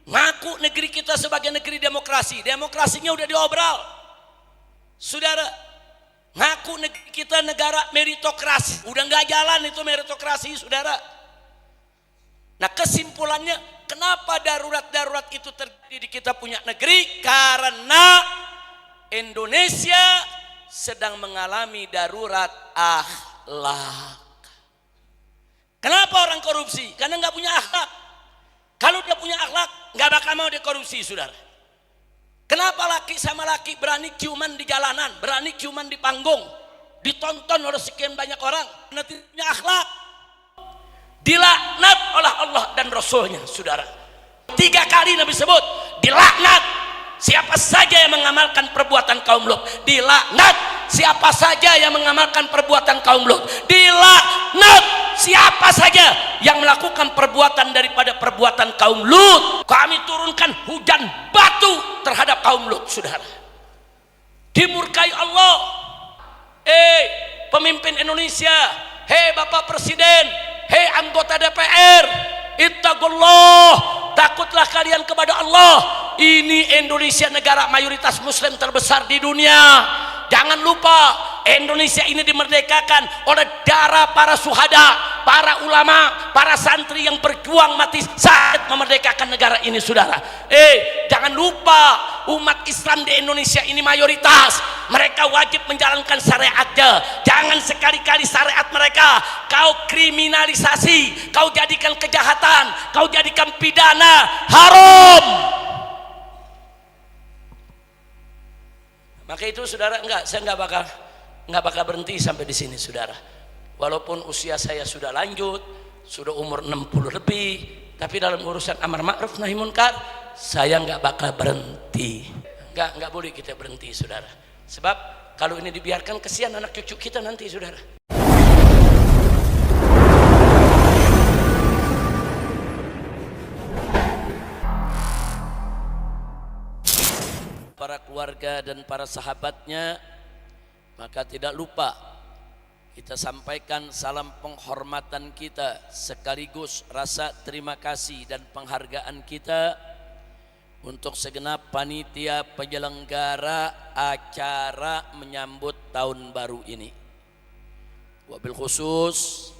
Ngaku negeri kita sebagai negeri demokrasi, demokrasinya udah diobral. Saudara, ngaku negeri kita negara meritokrasi, udah nggak jalan itu meritokrasi, saudara. Nah, kesimpulannya, kenapa darurat-darurat itu terjadi di kita punya negeri? Karena Indonesia sedang mengalami darurat akhlak. Kenapa orang korupsi? Karena nggak punya akhlak. Kalau dia punya akhlak, nggak bakal mau dia korupsi, saudara. Kenapa laki sama laki berani ciuman di jalanan, berani ciuman di panggung, ditonton oleh sekian banyak orang? Nanti punya akhlak. Dilaknat oleh Allah dan Rasulnya, saudara. 3 kali Nabi sebut, dilaknat siapa saja yang mengamalkan perbuatan kaum Lut. Dilaknat siapa saja yang mengamalkan perbuatan kaum Lut. Dilaknat siapa saja yang melakukan perbuatan daripada perbuatan kaum Lut. Kami turunkan hujan batu terhadap kaum Lut, saudara. Dimurkai Allah. Pemimpin Indonesia, Bapak Presiden, anggota DPR, ittaqullah, takutlah kalian kepada Allah. Ini Indonesia negara mayoritas muslim terbesar di dunia. Jangan lupa, Indonesia ini dimerdekakan oleh darah para syuhada, para ulama, para santri yang berjuang mati saat memerdekakan negara ini, saudara. Jangan lupa, umat Islam di Indonesia ini mayoritas. Mereka wajib menjalankan syariatnya. Jangan sekali-kali syariat mereka kau kriminalisasi, kau jadikan kejahatan, kau jadikan pidana, haram. Maka itu, saudara, saya nggak bakal berhenti sampai di sini, saudara. Walaupun usia saya sudah lanjut, sudah umur 60 lebih, tapi dalam urusan amar ma'ruf nahi munkar saya nggak bakal berhenti. Nggak boleh kita berhenti, saudara. Sebab kalau ini dibiarkan, kesian anak cucu kita nanti, saudara. Para keluarga dan para sahabatnya, maka tidak lupa kita sampaikan salam penghormatan kita sekaligus rasa terima kasih dan penghargaan kita untuk segenap panitia penyelenggara acara menyambut tahun baru ini. Wabil khusus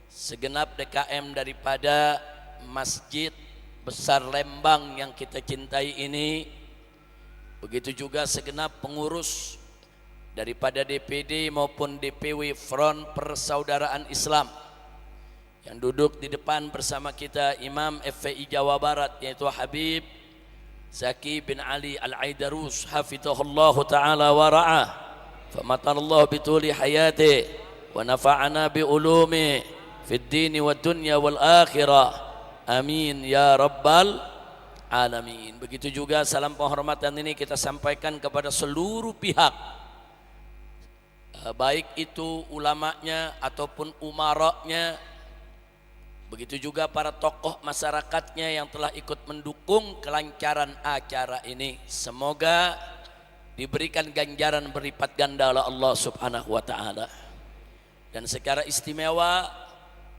segenap DKM daripada Masjid Besar Lembang yang kita cintai ini, begitu juga segenap pengurus daripada DPD maupun DPW Front Persaudaraan Islam yang duduk di depan bersama kita, Imam FPI Jawa Barat yaitu Habib Zaki bin Ali Al-Aidarus hafizahullah ta'ala wa ra'ah, famatallahu bituli hayati wa nafa'ana bi ulumi fid dini wad dunya wal akhirah, amin ya rabbal alamin. Begitu juga salam penghormatan ini kita sampaikan kepada seluruh pihak, baik itu ulamanya ataupun umaranya, begitu juga para tokoh masyarakatnya yang telah ikut mendukung kelancaran acara ini. Semoga diberikan ganjaran berlipat ganda oleh Allah Subhanahu wa taala. Dan secara istimewa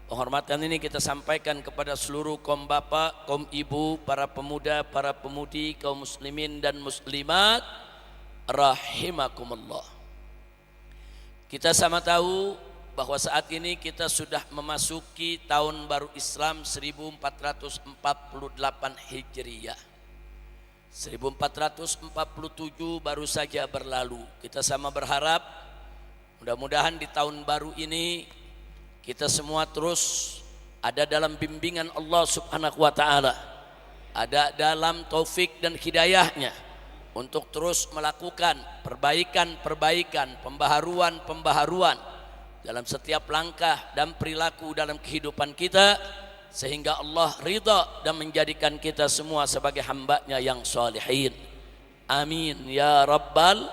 penghormatan ini kita sampaikan kepada seluruh kaum bapak, kaum ibu, para pemuda, para pemudi, kaum muslimin dan muslimat rahimakumullah. Kita sama tahu bahwa saat ini kita sudah memasuki tahun baru Islam 1448 Hijriyah. 1447 baru saja berlalu. Kita sama berharap mudah-mudahan di tahun baru ini kita semua terus ada dalam bimbingan Allah Subhanahu wa ta'ala, ada dalam taufik dan hidayahnya untuk terus melakukan perbaikan-perbaikan, pembaharuan-pembaharuan dalam setiap langkah dan perilaku dalam kehidupan kita, sehingga Allah ridha dan menjadikan kita semua sebagai hamba-Nya yang salihin. Amin ya rabbal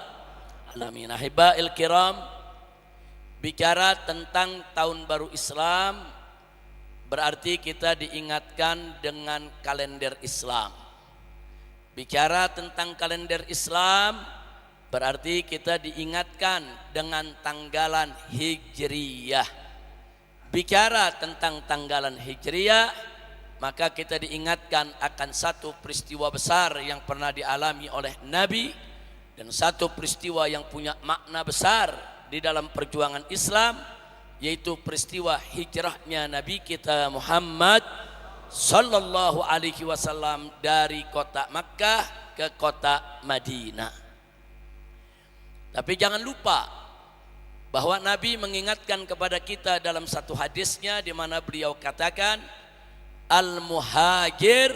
alamin. Ahibba'il kiram, bicara tentang tahun baru Islam berarti kita diingatkan dengan kalender Islam. Bicara tentang kalender Islam berarti kita diingatkan dengan tanggalan Hijriyah. Bicara tentang tanggalan Hijriyah maka kita diingatkan akan satu peristiwa besar yang pernah dialami oleh Nabi dan satu peristiwa yang punya makna besar di dalam perjuangan Islam, yaitu peristiwa hijrahnya Nabi kita Muhammad sallallahu alaihi wasallam dari kota Makkah ke kota Madinah. Tapi jangan lupa bahwa Nabi mengingatkan kepada kita dalam satu hadisnya di mana beliau katakan, al-muhajir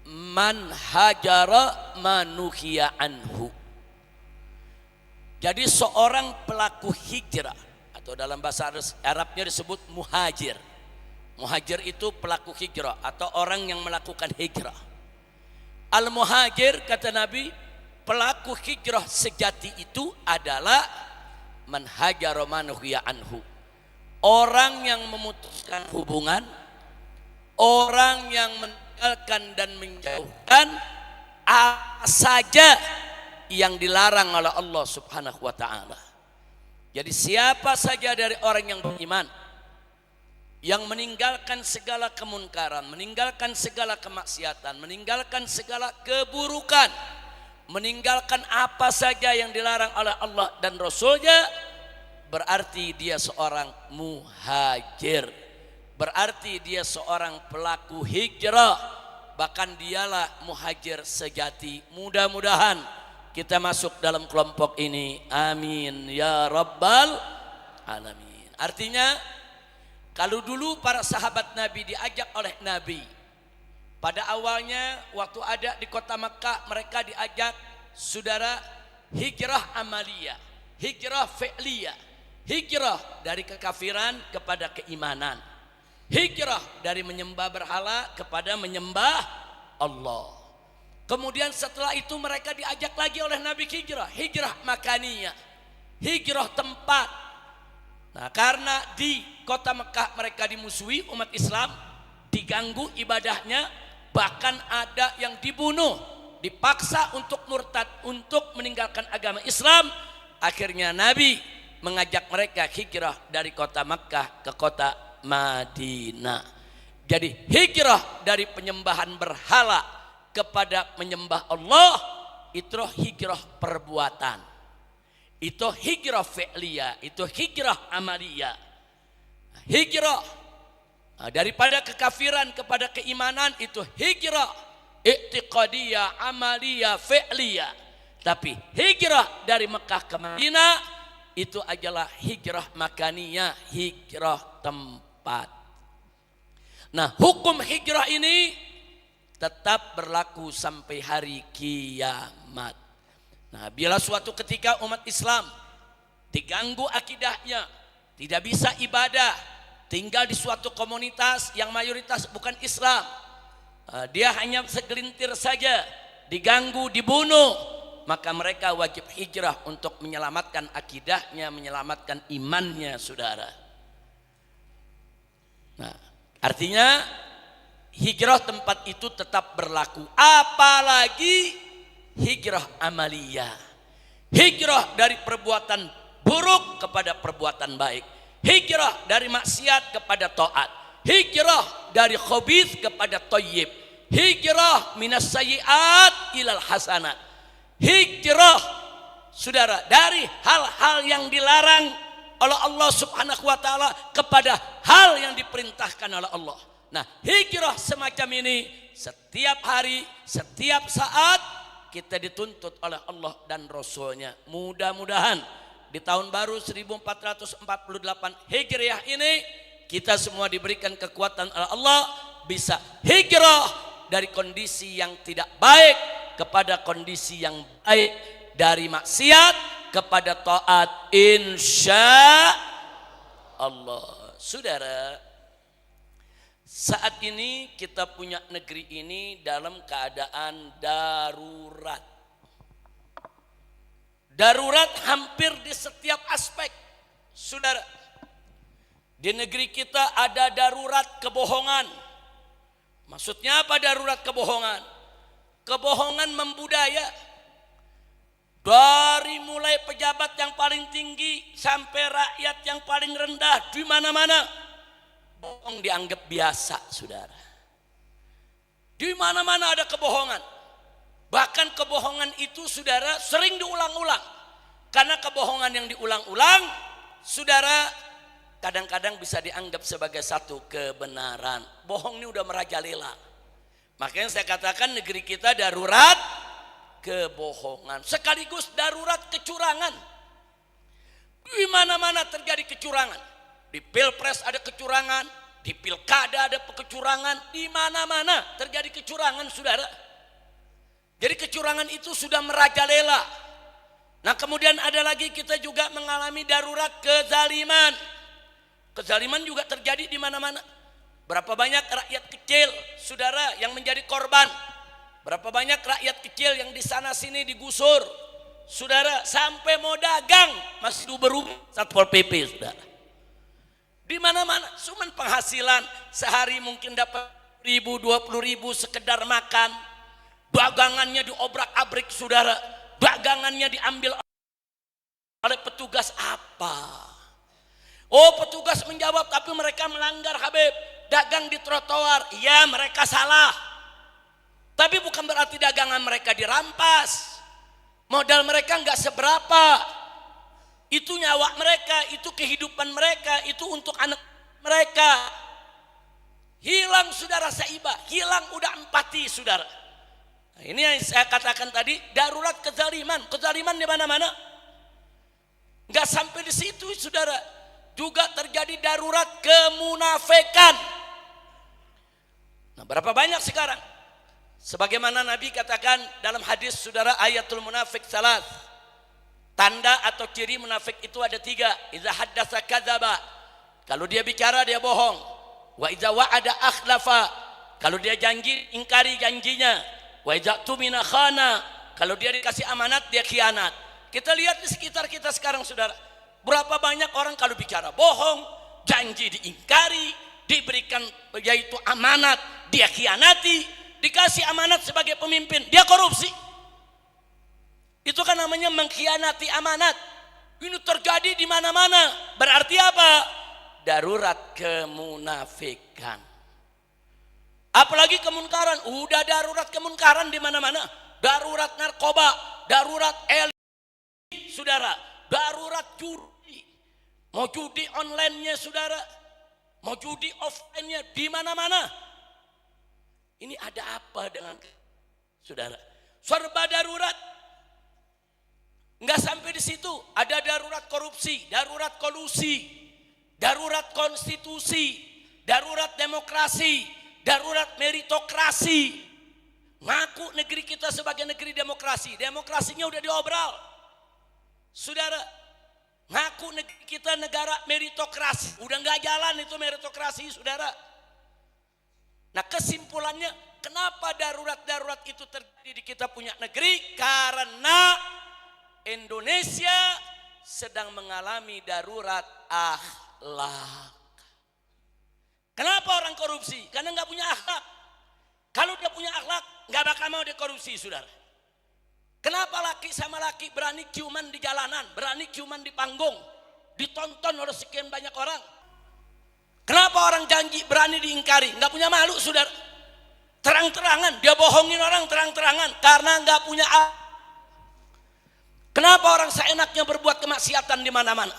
man hajara manuhiya anhu. Jadi seorang pelaku hijrah, atau dalam bahasa Arabnya disebut muhajir. Muhajir itu pelaku hijrah atau orang yang melakukan hijrah. Al-muhajir, kata Nabi, pelaku hijrah sejati itu adalah man hajara manuhiya anhu. Orang yang memutuskan hubungan, orang yang meninggalkan dan menjauhkan apa saja yang dilarang oleh Allah Subhanahu wa taala. Jadi siapa saja dari orang yang beriman yang meninggalkan segala kemunkaran, meninggalkan segala kemaksiatan, meninggalkan segala keburukan, meninggalkan apa saja yang dilarang oleh Allah dan Rasulnya, berarti dia seorang muhajir. Berarti dia seorang pelaku hijrah, bahkan dialah muhajir sejati. Mudah-mudahan kita masuk dalam kelompok ini, amin ya rabbal alamin. Artinya, kalau dulu para sahabat Nabi diajak oleh Nabi, pada awalnya waktu ada di kota Makkah, mereka diajak, saudara, hijrah amaliyah, hijrah fi'liyah, hijrah dari kekafiran kepada keimanan, hijrah dari menyembah berhala kepada menyembah Allah. Kemudian setelah itu mereka diajak lagi oleh Nabi hijrah, hijrah makaniyah, hijrah tempat. Nah, karena di kota Mekah mereka dimusuhi umat Islam, diganggu ibadahnya, bahkan ada yang dibunuh, dipaksa untuk murtad, untuk meninggalkan agama Islam. Akhirnya Nabi mengajak mereka hijrah dari kota Mekah ke kota Madinah. Jadi hijrah dari penyembahan berhala kepada menyembah Allah, itu hijrah perbuatan, itu hijrah fi'liyah, itu hijrah amaliyah. Hijrah daripada kekafiran kepada keimanan itu hijrah i'tiqadiyah, amaliyah, fi'liyah. Tapi hijrah dari Mekah ke Madinah itu adalah hijrah makaniyah, hijrah tempat. Nah, hukum hijrah ini tetap berlaku sampai hari kiamat. Nah, bila suatu ketika umat Islam diganggu akidahnya, tidak bisa ibadah, tinggal di suatu komunitas yang mayoritas bukan Islam, dia hanya segelintir saja, diganggu, dibunuh, maka mereka wajib hijrah untuk menyelamatkan akidahnya, menyelamatkan imannya, saudara. Nah, artinya hijrah tempat itu tetap berlaku, apalagi hijrah amaliyah, hijrah dari perbuatan buruk kepada perbuatan baik, hijrah dari maksiat kepada taat, hijrah dari khabith kepada thayyib, hijrah minas sayyiat ilal hasanat, hijrah, saudara, dari hal-hal yang dilarang oleh Allah Subhanahu wa taala kepada hal yang diperintahkan oleh Allah. Nah, hijrah semacam ini setiap hari, setiap saat kita dituntut oleh Allah dan Rasulnya. Mudah-mudahan di tahun baru 1448 Hijriah ini kita semua diberikan kekuatan oleh Allah, bisa hijrah dari kondisi yang tidak baik kepada kondisi yang baik, dari maksiat kepada taat, insya Allah. Saudara, saat ini kita punya negeri ini dalam keadaan darurat. Darurat hampir di setiap aspek. Saudara, di negeri kita ada darurat kebohongan. Maksudnya apa darurat kebohongan? Kebohongan membudaya. Dari mulai pejabat yang paling tinggi sampai rakyat yang paling rendah di mana-mana. bohong dianggap biasa, saudara. Di mana-mana ada kebohongan. Bahkan kebohongan itu, saudara, sering diulang-ulang. Karena kebohongan yang diulang-ulang, saudara, kadang-kadang bisa dianggap sebagai satu kebenaran. Bohong ini udah merajalela. Makanya saya katakan negeri kita darurat kebohongan, sekaligus darurat kecurangan. Di mana-mana terjadi kecurangan. Di Pilpres ada kecurangan, di Pilkada ada kecurangan, di mana-mana terjadi kecurangan, saudara. Jadi kecurangan itu sudah merajalela. Nah, kemudian ada lagi kita juga mengalami darurat kezaliman. Kezaliman juga terjadi di mana-mana. Berapa banyak rakyat kecil, saudara, yang menjadi korban. Berapa banyak rakyat kecil yang di sana sini digusur, saudara, sampai mau dagang masih berubah Satpol PP, saudara. Di mana-mana, cuman penghasilan sehari mungkin dapat 1000-20.000 sekedar makan. Dagangannya diobrak-abrik, saudara. Dagangannya diambil oleh petugas apa? Oh, petugas menjawab, tapi mereka melanggar, Habib. Dagang di trotoar, iya mereka salah. Tapi bukan berarti dagangan mereka dirampas. Modal mereka nggak seberapa. Itu nyawa mereka, itu kehidupan mereka, itu untuk anak mereka. Hilang, saudara, saibah, hilang udah empati, saudara. Nah, ini yang saya katakan tadi, darurat kezaliman. Kezaliman di mana-mana. Nggak sampai di situ, saudara. Juga terjadi darurat kemunafikan. Nah, berapa banyak sekarang? Sebagaimana Nabi katakan dalam hadis, saudara, ayatul munafik salat. Tanda atau ciri munafik itu ada 3. Iza haddatsa kadzaba. Kalau dia bicara dia bohong. Wa iza wa'ada akhlafa. Kalau dia janji ingkari janjinya. Wa iza tumina khana. Kalau dia dikasih amanat dia khianat. Kita lihat di sekitar kita sekarang, saudara. Berapa banyak orang kalau bicara bohong, janji diingkari, diberikan yaitu amanat dia khianati, dikasih amanat sebagai pemimpin dia korupsi. Itu kan namanya mengkhianati amanat. Ini terjadi di mana-mana. Berarti apa? Darurat kemunafikan. Apalagi kemunkaran, udah darurat kemunkaran di mana-mana. Darurat narkoba, darurat elit, saudara, darurat judi. Mau judi online-nya, saudara, mau judi offline-nya, di mana-mana. Ini ada apa dengan saudara? Serba darurat. Enggak sampai di situ, ada darurat korupsi, darurat kolusi, darurat konstitusi, darurat demokrasi, darurat meritokrasi. Ngaku negeri kita sebagai negeri demokrasi, demokrasinya udah diobral. Saudara, ngaku negeri kita negara meritokrasi, udah nggak jalan itu meritokrasi, saudara. Nah, kesimpulannya, kenapa darurat-darurat itu terjadi di kita punya negeri? Karena Indonesia sedang mengalami darurat akhlak. Kenapa orang korupsi? Karena nggak punya akhlak. Kalau dia punya akhlak, nggak bakal mau dia korupsi, saudara. Kenapa laki sama laki berani ciuman di jalanan, berani ciuman di panggung, ditonton oleh sekian banyak orang? Kenapa orang janji berani diingkari? Nggak punya malu, saudara. Terang-terangan dia bohongin orang, terang-terangan karena nggak punya akhlak. Kenapa orang seenaknya berbuat kemaksiatan di mana-mana?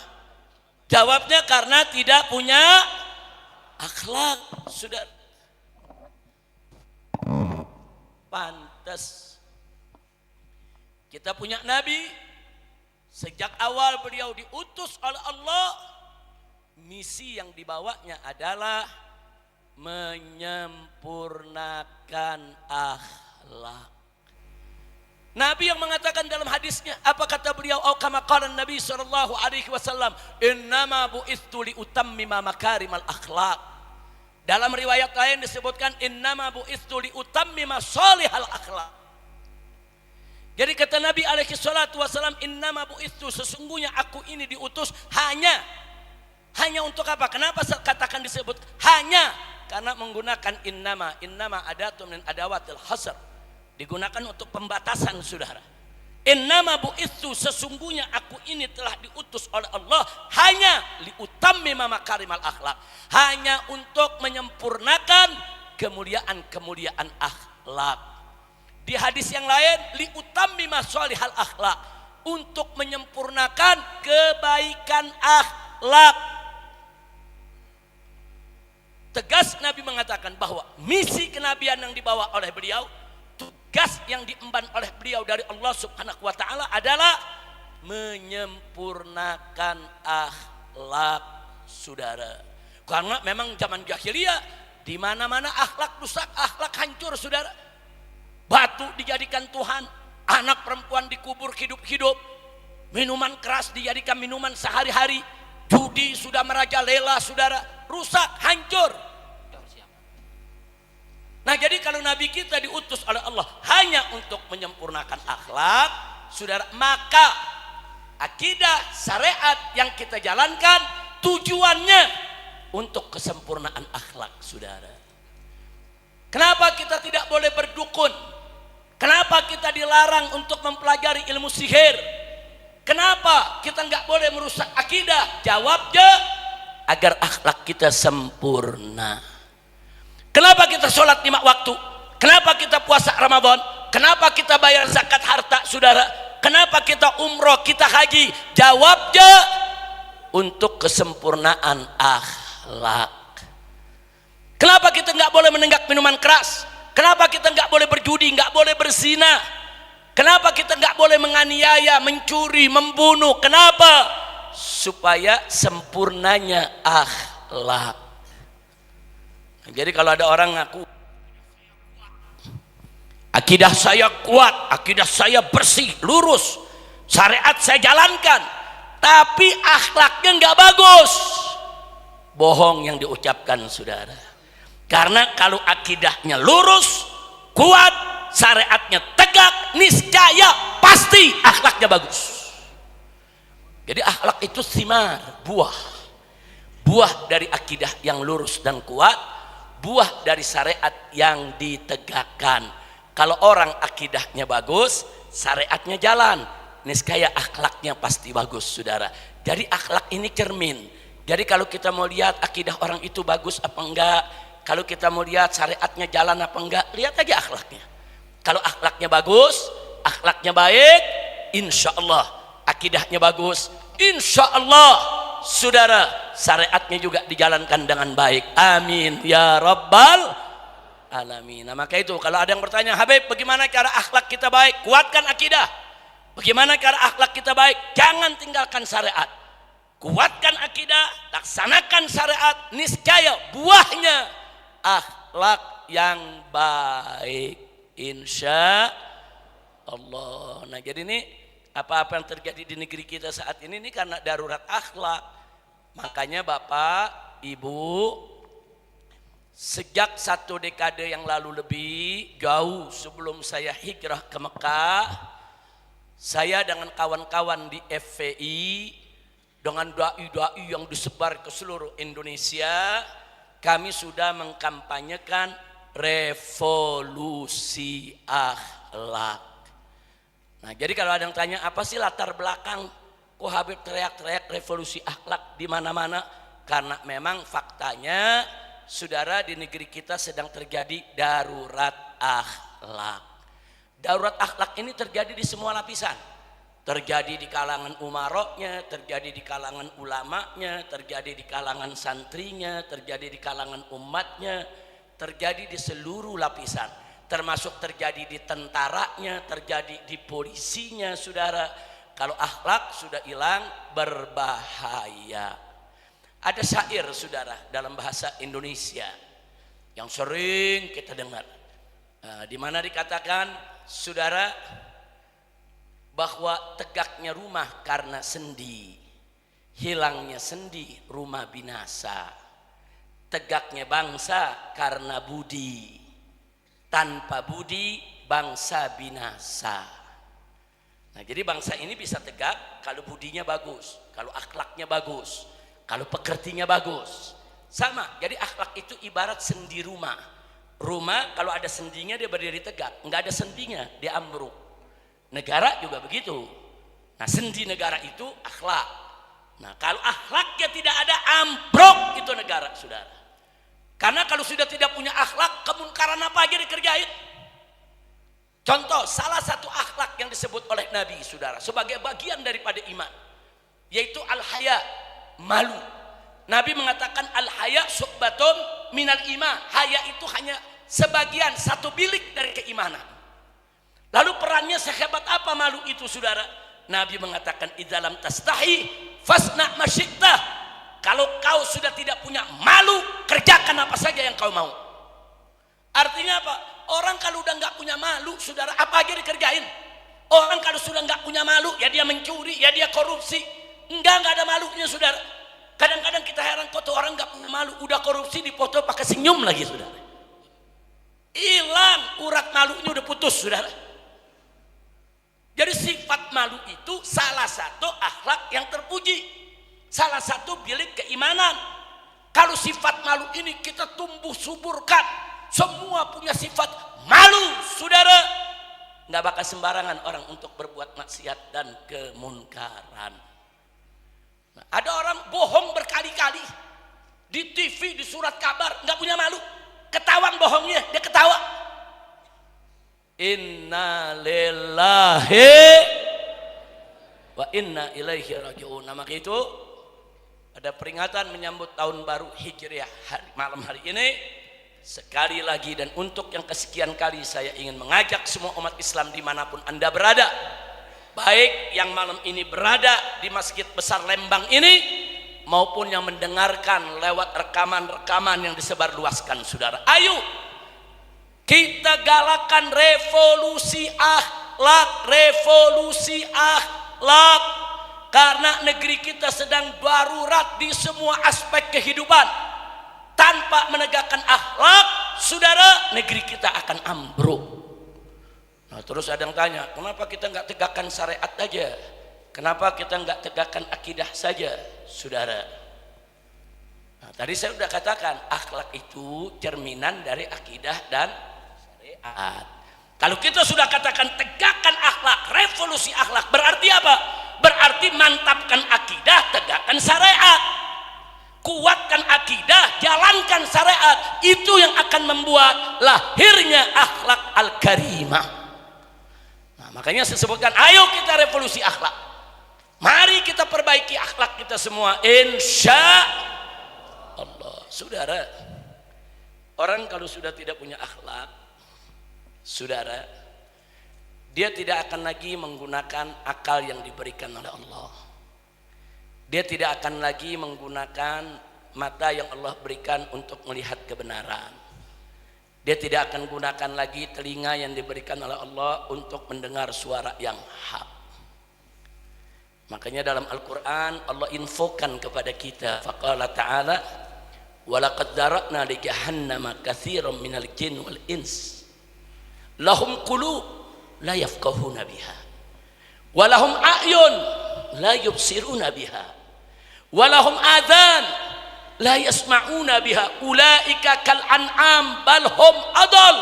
Jawabnya karena tidak punya akhlak, saudara. Pantas kita punya nabi, sejak awal beliau diutus oleh Allah, misi yang dibawanya adalah menyempurnakan akhlak. Nabi yang mengatakan dalam hadisnya, apa kata beliau? Au kama qala Nabi sallallahu alaihi wasallam, "Innama bu'itstu li utammima makarimal akhlak." Dalam riwayat lain disebutkan, "Innama bu'itstu li utammima shalihal akhlak." Jadi kata Nabi alaihi salatu wasallam, "Innama bu'itstu," sesungguhnya aku ini diutus hanya untuk apa? Kenapa katakan disebut hanya? Karena menggunakan innama adatun min adawatil hasr. Digunakan untuk pembatasan, saudara. Innama bu'itsu, sesungguhnya aku ini telah diutus oleh Allah hanya liutammima makarimal akhlak, hanya untuk menyempurnakan kemuliaan-kemuliaan akhlak. Di hadis yang lain liutammima sholihal akhlak, untuk menyempurnakan kebaikan akhlak. Tegas Nabi mengatakan bahwa misi kenabian yang dibawa oleh beliau, tugas yang diemban oleh beliau dari Allah Subhanahu wa taala adalah menyempurnakan akhlak, saudara. Karena memang zaman jahiliyah di mana-mana akhlak rusak, akhlak hancur, saudara. Batu dijadikan Tuhan, anak perempuan dikubur hidup-hidup, minuman keras dijadikan minuman sehari-hari, judi sudah merajalela, saudara. Rusak, hancur. Nah, jadi kalau Nabi kita diutus oleh Allah hanya untuk menyempurnakan akhlak, saudara, maka akidah syariat yang kita jalankan tujuannya untuk kesempurnaan akhlak, saudara. Kenapa kita tidak boleh berdukun? Kenapa kita dilarang untuk mempelajari ilmu sihir? Kenapa kita nggak boleh merusak akidah? Jawabnya, agar akhlak kita sempurna. Kenapa kita sholat 5 waktu? Kenapa kita puasa Ramadan? Kenapa kita bayar zakat harta, saudara? Kenapa kita umroh, kita haji? Jawabnya, untuk kesempurnaan akhlak. Kenapa kita nggak boleh menenggak minuman keras? Kenapa kita nggak boleh berjudi, nggak boleh berzina? Kenapa kita nggak boleh menganiaya, mencuri, membunuh? Kenapa? Supaya sempurnanya akhlak. Jadi kalau ada orang ngaku akidah saya kuat, akidah saya bersih, lurus, syariat saya jalankan, tapi akhlaknya nggak bagus, bohong yang diucapkan, saudara. Karena kalau akidahnya lurus, kuat, syariatnya tegak, niscaya pasti akhlaknya bagus. Jadi akhlak itu thimar, buah dari akidah yang lurus dan kuat, buah dari syariat yang ditegakkan. Kalau orang akidahnya bagus, syariatnya jalan, niscaya akhlaknya pasti bagus, saudara. Jadi akhlak ini cermin. Jadi kalau kita mau lihat akidah orang itu bagus apa enggak, kalau kita mau lihat syariatnya jalan apa enggak, lihat aja akhlaknya. Kalau akhlaknya bagus, akhlaknya baik, insya Allah. Akidahnya bagus, insya Allah, saudara, syariatnya juga dijalankan dengan baik. Amin ya rabbal alamin. Nah, maka itu kalau ada yang bertanya, Habib, bagaimana cara akhlak kita baik? Kuatkan akidah. Bagaimana cara akhlak kita baik? Jangan tinggalkan syariat. Kuatkan akidah, laksanakan syariat, niscaya buahnya akhlak yang baik, insya Allah. Nah, jadi ini apa-apa yang terjadi di negeri kita saat ini karena darurat akhlak. Makanya Bapak, Ibu, sejak 1 dekade yang lalu lebih, jauh sebelum saya hijrah ke Mekah, saya dengan kawan-kawan di FPI, dengan dai-dai yang disebar ke seluruh Indonesia, kami sudah mengkampanyekan revolusi akhlak. Nah, jadi kalau ada yang tanya apa sih latar belakang kok Habib teriak-teriak revolusi akhlak di mana-mana? Karena memang faktanya, saudara, di negeri kita sedang terjadi darurat akhlak. Darurat akhlak ini terjadi di semua lapisan. Terjadi di kalangan umaroknya, terjadi di kalangan ulamanya, terjadi di kalangan santrinya, terjadi di kalangan umatnya, terjadi di seluruh lapisan. Termasuk terjadi di tentaranya, terjadi di polisinya, saudara. Kalau akhlak sudah hilang, berbahaya. Ada syair, saudara, dalam bahasa Indonesia yang sering kita dengar, di mana dikatakan, saudara, bahwa tegaknya rumah karena sendi, hilangnya sendi rumah binasa. Tegaknya bangsa karena budi, tanpa budi bangsa binasa. Nah, jadi bangsa ini bisa tegak kalau budinya bagus, kalau akhlaknya bagus, kalau pekertinya bagus. Sama, jadi akhlak itu ibarat sendi rumah. Rumah kalau ada sendinya dia berdiri tegak, nggak ada sendinya dia ambruk. Negara juga begitu. Nah, sendi negara itu akhlak. Nah, kalau akhlaknya tidak ada, ambruk itu negara, saudara. Karena kalau sudah tidak punya akhlak, kemungkaran apa aja dikerjain. Contoh, salah satu akhlak yang disebut oleh Nabi, saudara, sebagai bagian daripada iman, yaitu al-haya, malu. Nabi mengatakan al-haya syu'batun minal iman. Haya itu hanya sebagian, satu bilik dari keimanan. Lalu perannya sehebat apa malu itu, saudara? Nabi mengatakan idza lam tastahi fasna ma syi'ta. Kalau kau sudah tidak punya malu, kerjakan apa saja yang kau mau. Artinya apa? Orang kalau udah nggak punya malu, saudara, apa aja dikerjain. Orang kalau sudah nggak punya malu, ya dia mencuri, ya dia korupsi. Nggak ada malunya, saudara. Kadang-kadang kita heran kok tuh orang nggak punya malu, udah korupsi dipoto pakai senyum lagi, saudara. Hilang urat malunya, udah putus, saudara. Jadi sifat malu itu salah satu akhlak yang terpuji, salah satu bilik keimanan. Kalau sifat malu ini kita tumbuh suburkan, semua punya sifat malu, saudara, nggak bakal sembarangan orang untuk berbuat maksiat dan kemunkaran. Nah, ada orang bohong berkali-kali di TV, di surat kabar, nggak punya malu, ketahuan bohongnya, dia ketawa. Inna lillahi wa inna ilaihi raji'un. Nah, maka itu ada peringatan menyambut tahun baru Hijriah malam hari ini. Sekali lagi dan untuk yang kesekian kali saya ingin mengajak semua umat Islam dimanapun Anda berada, baik yang malam ini berada di Masjid Besar Lembang ini maupun yang mendengarkan lewat rekaman-rekaman yang disebarluaskan, saudara. Ayo kita galakan revolusi akhlak, revolusi akhlak, karena negeri kita sedang darurat di semua aspek kehidupan. Tanpa menegakkan akhlak, saudara, negeri kita akan ambruk. Nah, terus ada yang tanya, kenapa kita nggak tegakkan syariat saja? Kenapa kita nggak tegakkan akidah saja, saudara? Nah, tadi saya sudah katakan, akhlak itu cerminan dari akidah dan syariat. Kalau kita sudah katakan tegakkan akhlak, revolusi akhlak, berarti apa? Berarti mantapkan akidah, tegakkan syariat. Kuatkan akidah, jalankan syariat, itu yang akan membuat lahirnya akhlak al-karimah. Nah, makanya saya sebutkan, ayo kita revolusi akhlak. Mari kita perbaiki akhlak kita semua, insya Allah. Saudara, orang kalau sudah tidak punya akhlak, saudara, dia tidak akan lagi menggunakan akal yang diberikan oleh Allah. Dia tidak akan lagi menggunakan mata yang Allah berikan untuk melihat kebenaran. Dia tidak akan gunakan lagi telinga yang diberikan oleh Allah untuk mendengar suara yang hak. Makanya dalam Al-Quran Allah infokan kepada kita, faqala ta'ala walaqad dara'na li jahannama katsiran minal jin wal ins lahum qulub la yafqahuna biha wa lahum a'yun la yubsiruna biha walahum adhan la yasma'una biha ulaika kal an'am bal hum adal.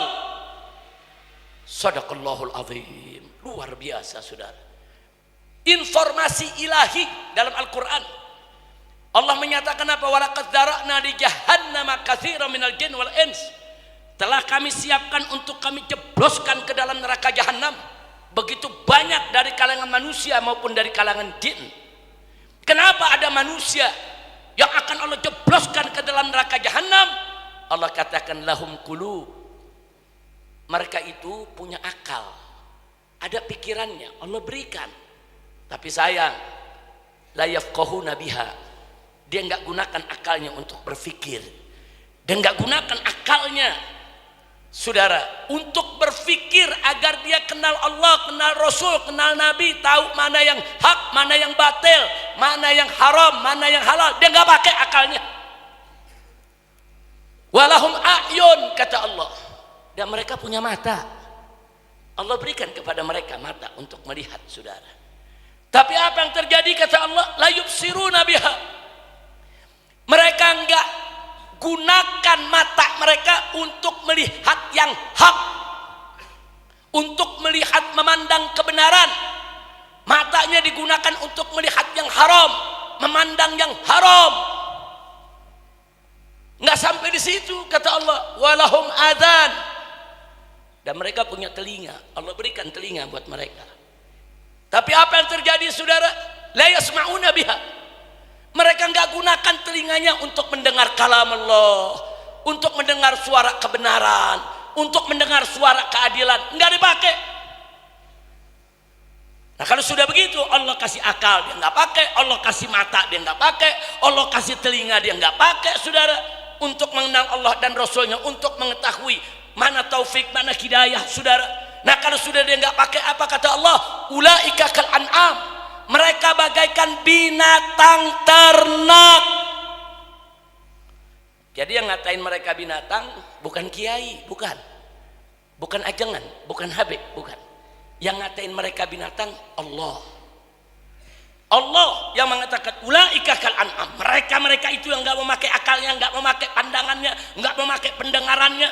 Sadaqallahul azim. Luar biasa, saudara, informasi ilahi dalam Al-Quran. Allah menyatakan apa? Walaqad dara'na li jahannama katsiran minal jin wal ins. Telah kami siapkan untuk kami jebloskan ke dalam neraka jahanam begitu banyak dari kalangan manusia maupun dari kalangan jin. Kenapa ada manusia yang akan Allah jebloskan ke dalam neraka jahanam? Allah katakan lahum qulub. Mereka itu punya akal, ada pikirannya, Allah berikan. Tapi sayang, la yafqahuna biha. Dia enggak gunakan akalnya untuk berpikir. Dan enggak gunakan akalnya, saudara, untuk berpikir agar dia kenal Allah, kenal Rasul, kenal Nabi, tahu mana yang hak, mana yang batil, mana yang haram, mana yang halal. Dia nggak pakai akalnya. Walahum a'yun, kata Allah, dan mereka punya mata. Allah berikan kepada mereka mata untuk melihat, saudara. Tapi apa yang terjadi, kata Allah, la yubsiruna biha. Mereka enggak gunakan mata mereka untuk melihat yang hak, untuk melihat, memandang kebenaran. Matanya digunakan untuk melihat yang haram, memandang yang haram. Nggak sampai di situ, kata Allah, walahum adzan, dan mereka punya telinga. Allah berikan telinga buat mereka. Tapi apa yang terjadi, saudara? La yasma'una biha. Mereka nggak gunakan telinganya untuk mendengar kalam Allah, untuk mendengar suara kebenaran, untuk mendengar suara keadilan. Nggak dipakai. Nah, kalau sudah begitu, Allah kasih akal, dia nggak pakai. Allah kasih mata, dia nggak pakai. Allah kasih telinga, dia nggak pakai, saudara, untuk mengenal Allah dan Rasulnya, untuk mengetahui mana taufik, mana hidayah, saudara. Nah, kalau sudah dia nggak pakai, apa kata Allah? Ulaika kal an'am, mereka bagaikan binatang ternak. Jadi yang ngatain mereka binatang bukan kiai, bukan ajengan, bukan habib, bukan. Yang ngatain mereka binatang Allah. Allah yang mengatakan ulaika kal an'am, mereka itu yang nggak memakai akalnya, nggak memakai pandangannya, nggak memakai pendengarannya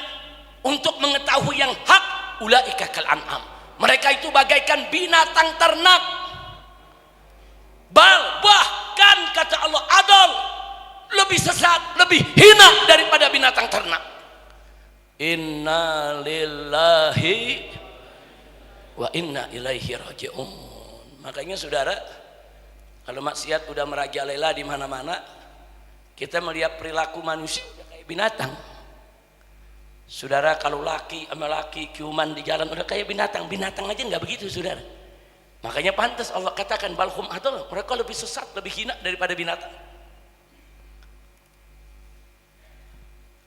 untuk mengetahui yang hak. Ulaika kal an'am, mereka itu bagaikan binatang ternak. Bahkan kata Allah, adol, lebih sesat, lebih hina daripada binatang ternak. Inna lillahi wa inna ilaihi raji'un. Makanya saudara, kalau maksiat udah merajalela di mana-mana, kita melihat perilaku manusia udah kayak binatang. Saudara, kalau laki sama laki ciuman di jalan udah kayak binatang. Binatang aja nggak begitu, saudara. Makanya pantas Allah katakan balhum adol, mereka lebih sesat, lebih hina daripada binatang.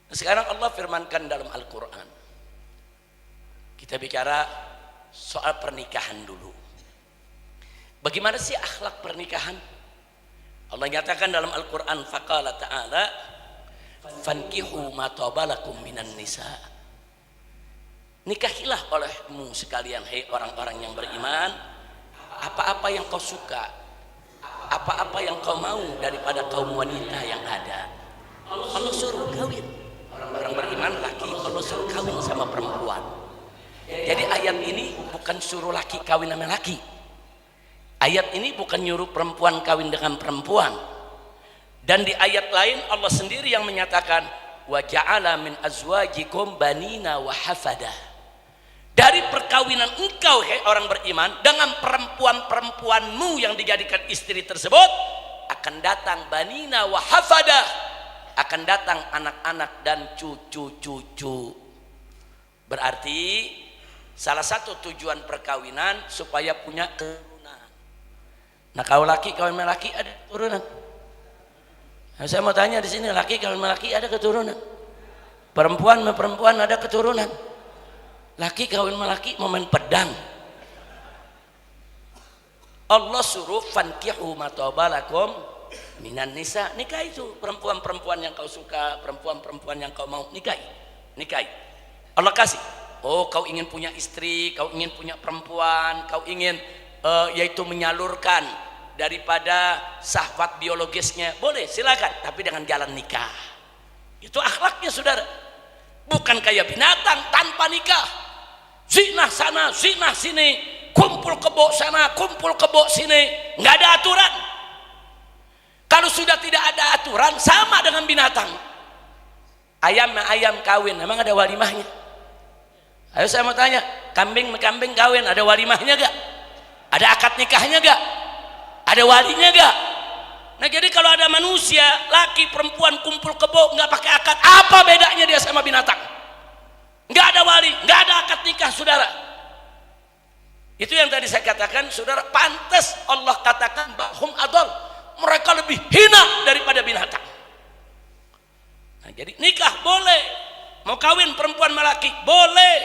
Sekarang Allah firmankan dalam Al-Quran, kita bicara soal pernikahan dulu. Bagaimana sih akhlak pernikahan? Allah nyatakan dalam Al-Quran, faqala ta'ala fankihu ma tabalakum minan nisa, nikahilah olehmu sekalian, hai orang-orang yang beriman, apa-apa yang kau suka, apa-apa yang kau mau daripada kaum wanita yang ada. Allah suruh kawin orang beriman laki, Allah suruh kawin sama perempuan. Jadi ayat ini bukan suruh laki kawin sama laki, ayat ini bukan nyuruh perempuan kawin dengan perempuan. Dan di ayat lain Allah sendiri yang menyatakan wa ja'ala min azwajikum banina wa hafada, dari perkawinan engkau hai orang beriman dengan perempuan-perempuanmu yang dijadikan istri tersebut akan datang banina wa hafada, akan datang anak-anak dan cucu-cucu. Berarti salah satu tujuan perkawinan supaya punya keturunan. Nah, kalau laki kawin sama laki ada keturunan. Nah, saya mau tanya di sini, laki kawin sama laki ada keturunan? Perempuan sama perempuan ada keturunan? Laki kawin sama laki mau main pedang. Allah suruh fankihu ma tabalakum minan nisa, nikah itu perempuan-perempuan yang kau suka, perempuan-perempuan yang kau mau, nikahi. Allah kasih. Oh, kau ingin punya istri, kau ingin punya perempuan, kau ingin yaitu menyalurkan daripada syahwat biologisnya, boleh, silakan, tapi dengan jalan nikah. Itu akhlaknya, saudara. Bukan kayak binatang tanpa nikah, zinah sana, zinah sini, kumpul kebo sana, kumpul kebo sini, nggak ada aturan. Kalau sudah tidak ada aturan, sama dengan binatang. Ayam kawin, emang ada walimahnya? Ayo saya mau tanya, kambing kawin, ada walimahnya gak? Ada akad nikahnya gak? Ada walinya gak? Nah, jadi kalau ada manusia, laki perempuan kumpul kebo nggak pakai akad, apa bedanya dia sama binatang? Nggak ada wali, nggak ada akad nikah, saudara. Itu yang tadi saya katakan, saudara, pantas Allah katakan bahum adol, mereka lebih hina daripada binatang. Nah, jadi nikah boleh, mau kawin perempuan sama laki boleh,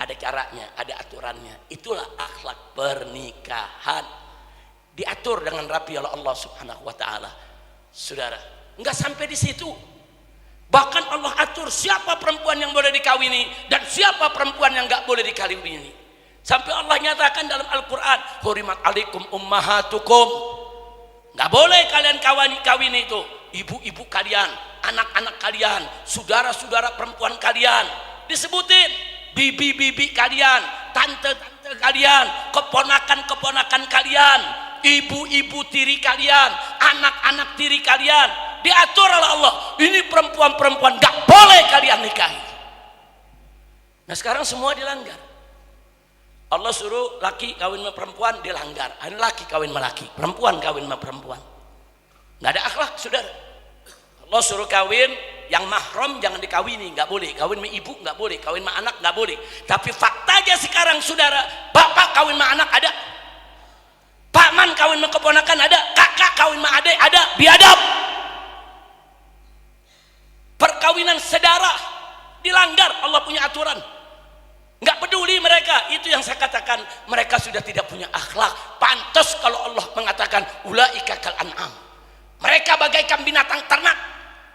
ada caranya, ada aturannya. Itulah akhlak pernikahan, diatur dengan rapi oleh Allah Subhanahu wa taala. Saudara, enggak sampai di situ. Bahkan Allah atur siapa perempuan yang boleh dikawini dan siapa perempuan yang enggak boleh dikawini. Sampai Allah nyatakan dalam Al-Qur'an, hurimat alaikum ummahatukum. Enggak boleh kalian kawin itu ibu-ibu kalian, anak-anak kalian, saudara-saudara perempuan kalian. Disebutin bibi-bibi kalian, tante-tante kalian, keponakan-keponakan kalian, ibu-ibu tiri kalian, anak-anak tiri kalian, diatur oleh Allah. Ini perempuan-perempuan gak boleh kalian nikahi. Nah sekarang semua dilanggar. Allah suruh laki kawin sama perempuan, dilanggar. Laki kawin sama laki, perempuan kawin sama perempuan. Nggak ada akhlak, saudara. Allah suruh kawin, yang mahram jangan dikawini, nggak boleh. Kawin sama ibu nggak boleh, kawin sama anak nggak boleh. Tapi faktanya sekarang, saudara, bapak kawin sama anak ada, paman kawin sama keponakan ada, kakak kawin sama adik ada, biadab. Perkawinan saudara dilanggar, Allah punya aturan. Nggak peduli mereka. Itu yang saya katakan, mereka sudah tidak punya akhlak. Pantas kalau Allah mengatakan ulaika kal an'am, mereka bagaikan binatang ternak.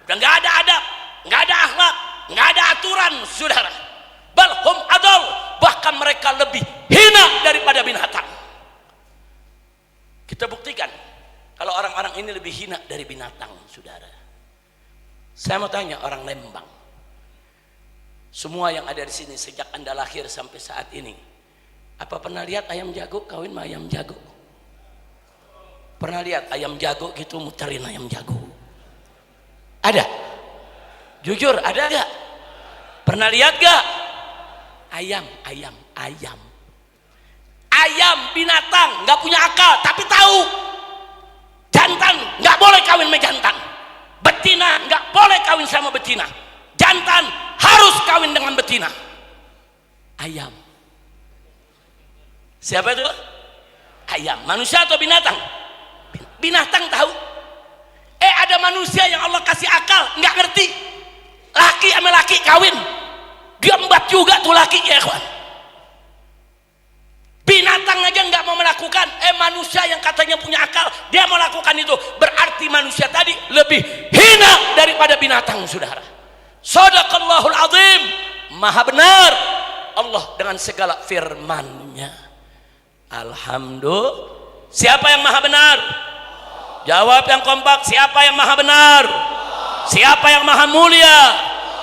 Udah nggak ada adab, nggak ada akhlak, nggak ada aturan, saudara. Bal hum adol, bahkan mereka lebih hina daripada binatang. Kita buktikan kalau orang-orang ini lebih hina dari binatang, saudara. Saya mau tanya orang Lembang, semua yang ada di sini sejak Anda lahir sampai saat ini, apa pernah lihat ayam jago kawin sama ayam jago? Pernah lihat ayam jago gitu muterin ayam jago? Ada? Jujur ada gak? Pernah lihat gak? Ayam binatang nggak punya akal, tapi tahu jantan nggak boleh kawin sama jantan, betina nggak boleh kawin sama betina, jantan harus kawin dengan betina. Ayam. Siapa itu? Ayam. Manusia atau binatang? Binatang tahu. Ada manusia yang Allah kasih akal, nggak ngerti. Laki sama laki kawin, gembat juga tuh laki, ya kawan. Binatang aja nggak mau melakukan. Manusia yang katanya punya akal, dia mau lakukan itu. Berarti manusia tadi lebih hina daripada binatang, saudara. Shadaqallahul azim. Maha benar Allah dengan segala firman-Nya. Alhamdulillah. Siapa yang maha benar? Jawab yang kompak. Siapa yang maha benar? Siapa yang maha mulia?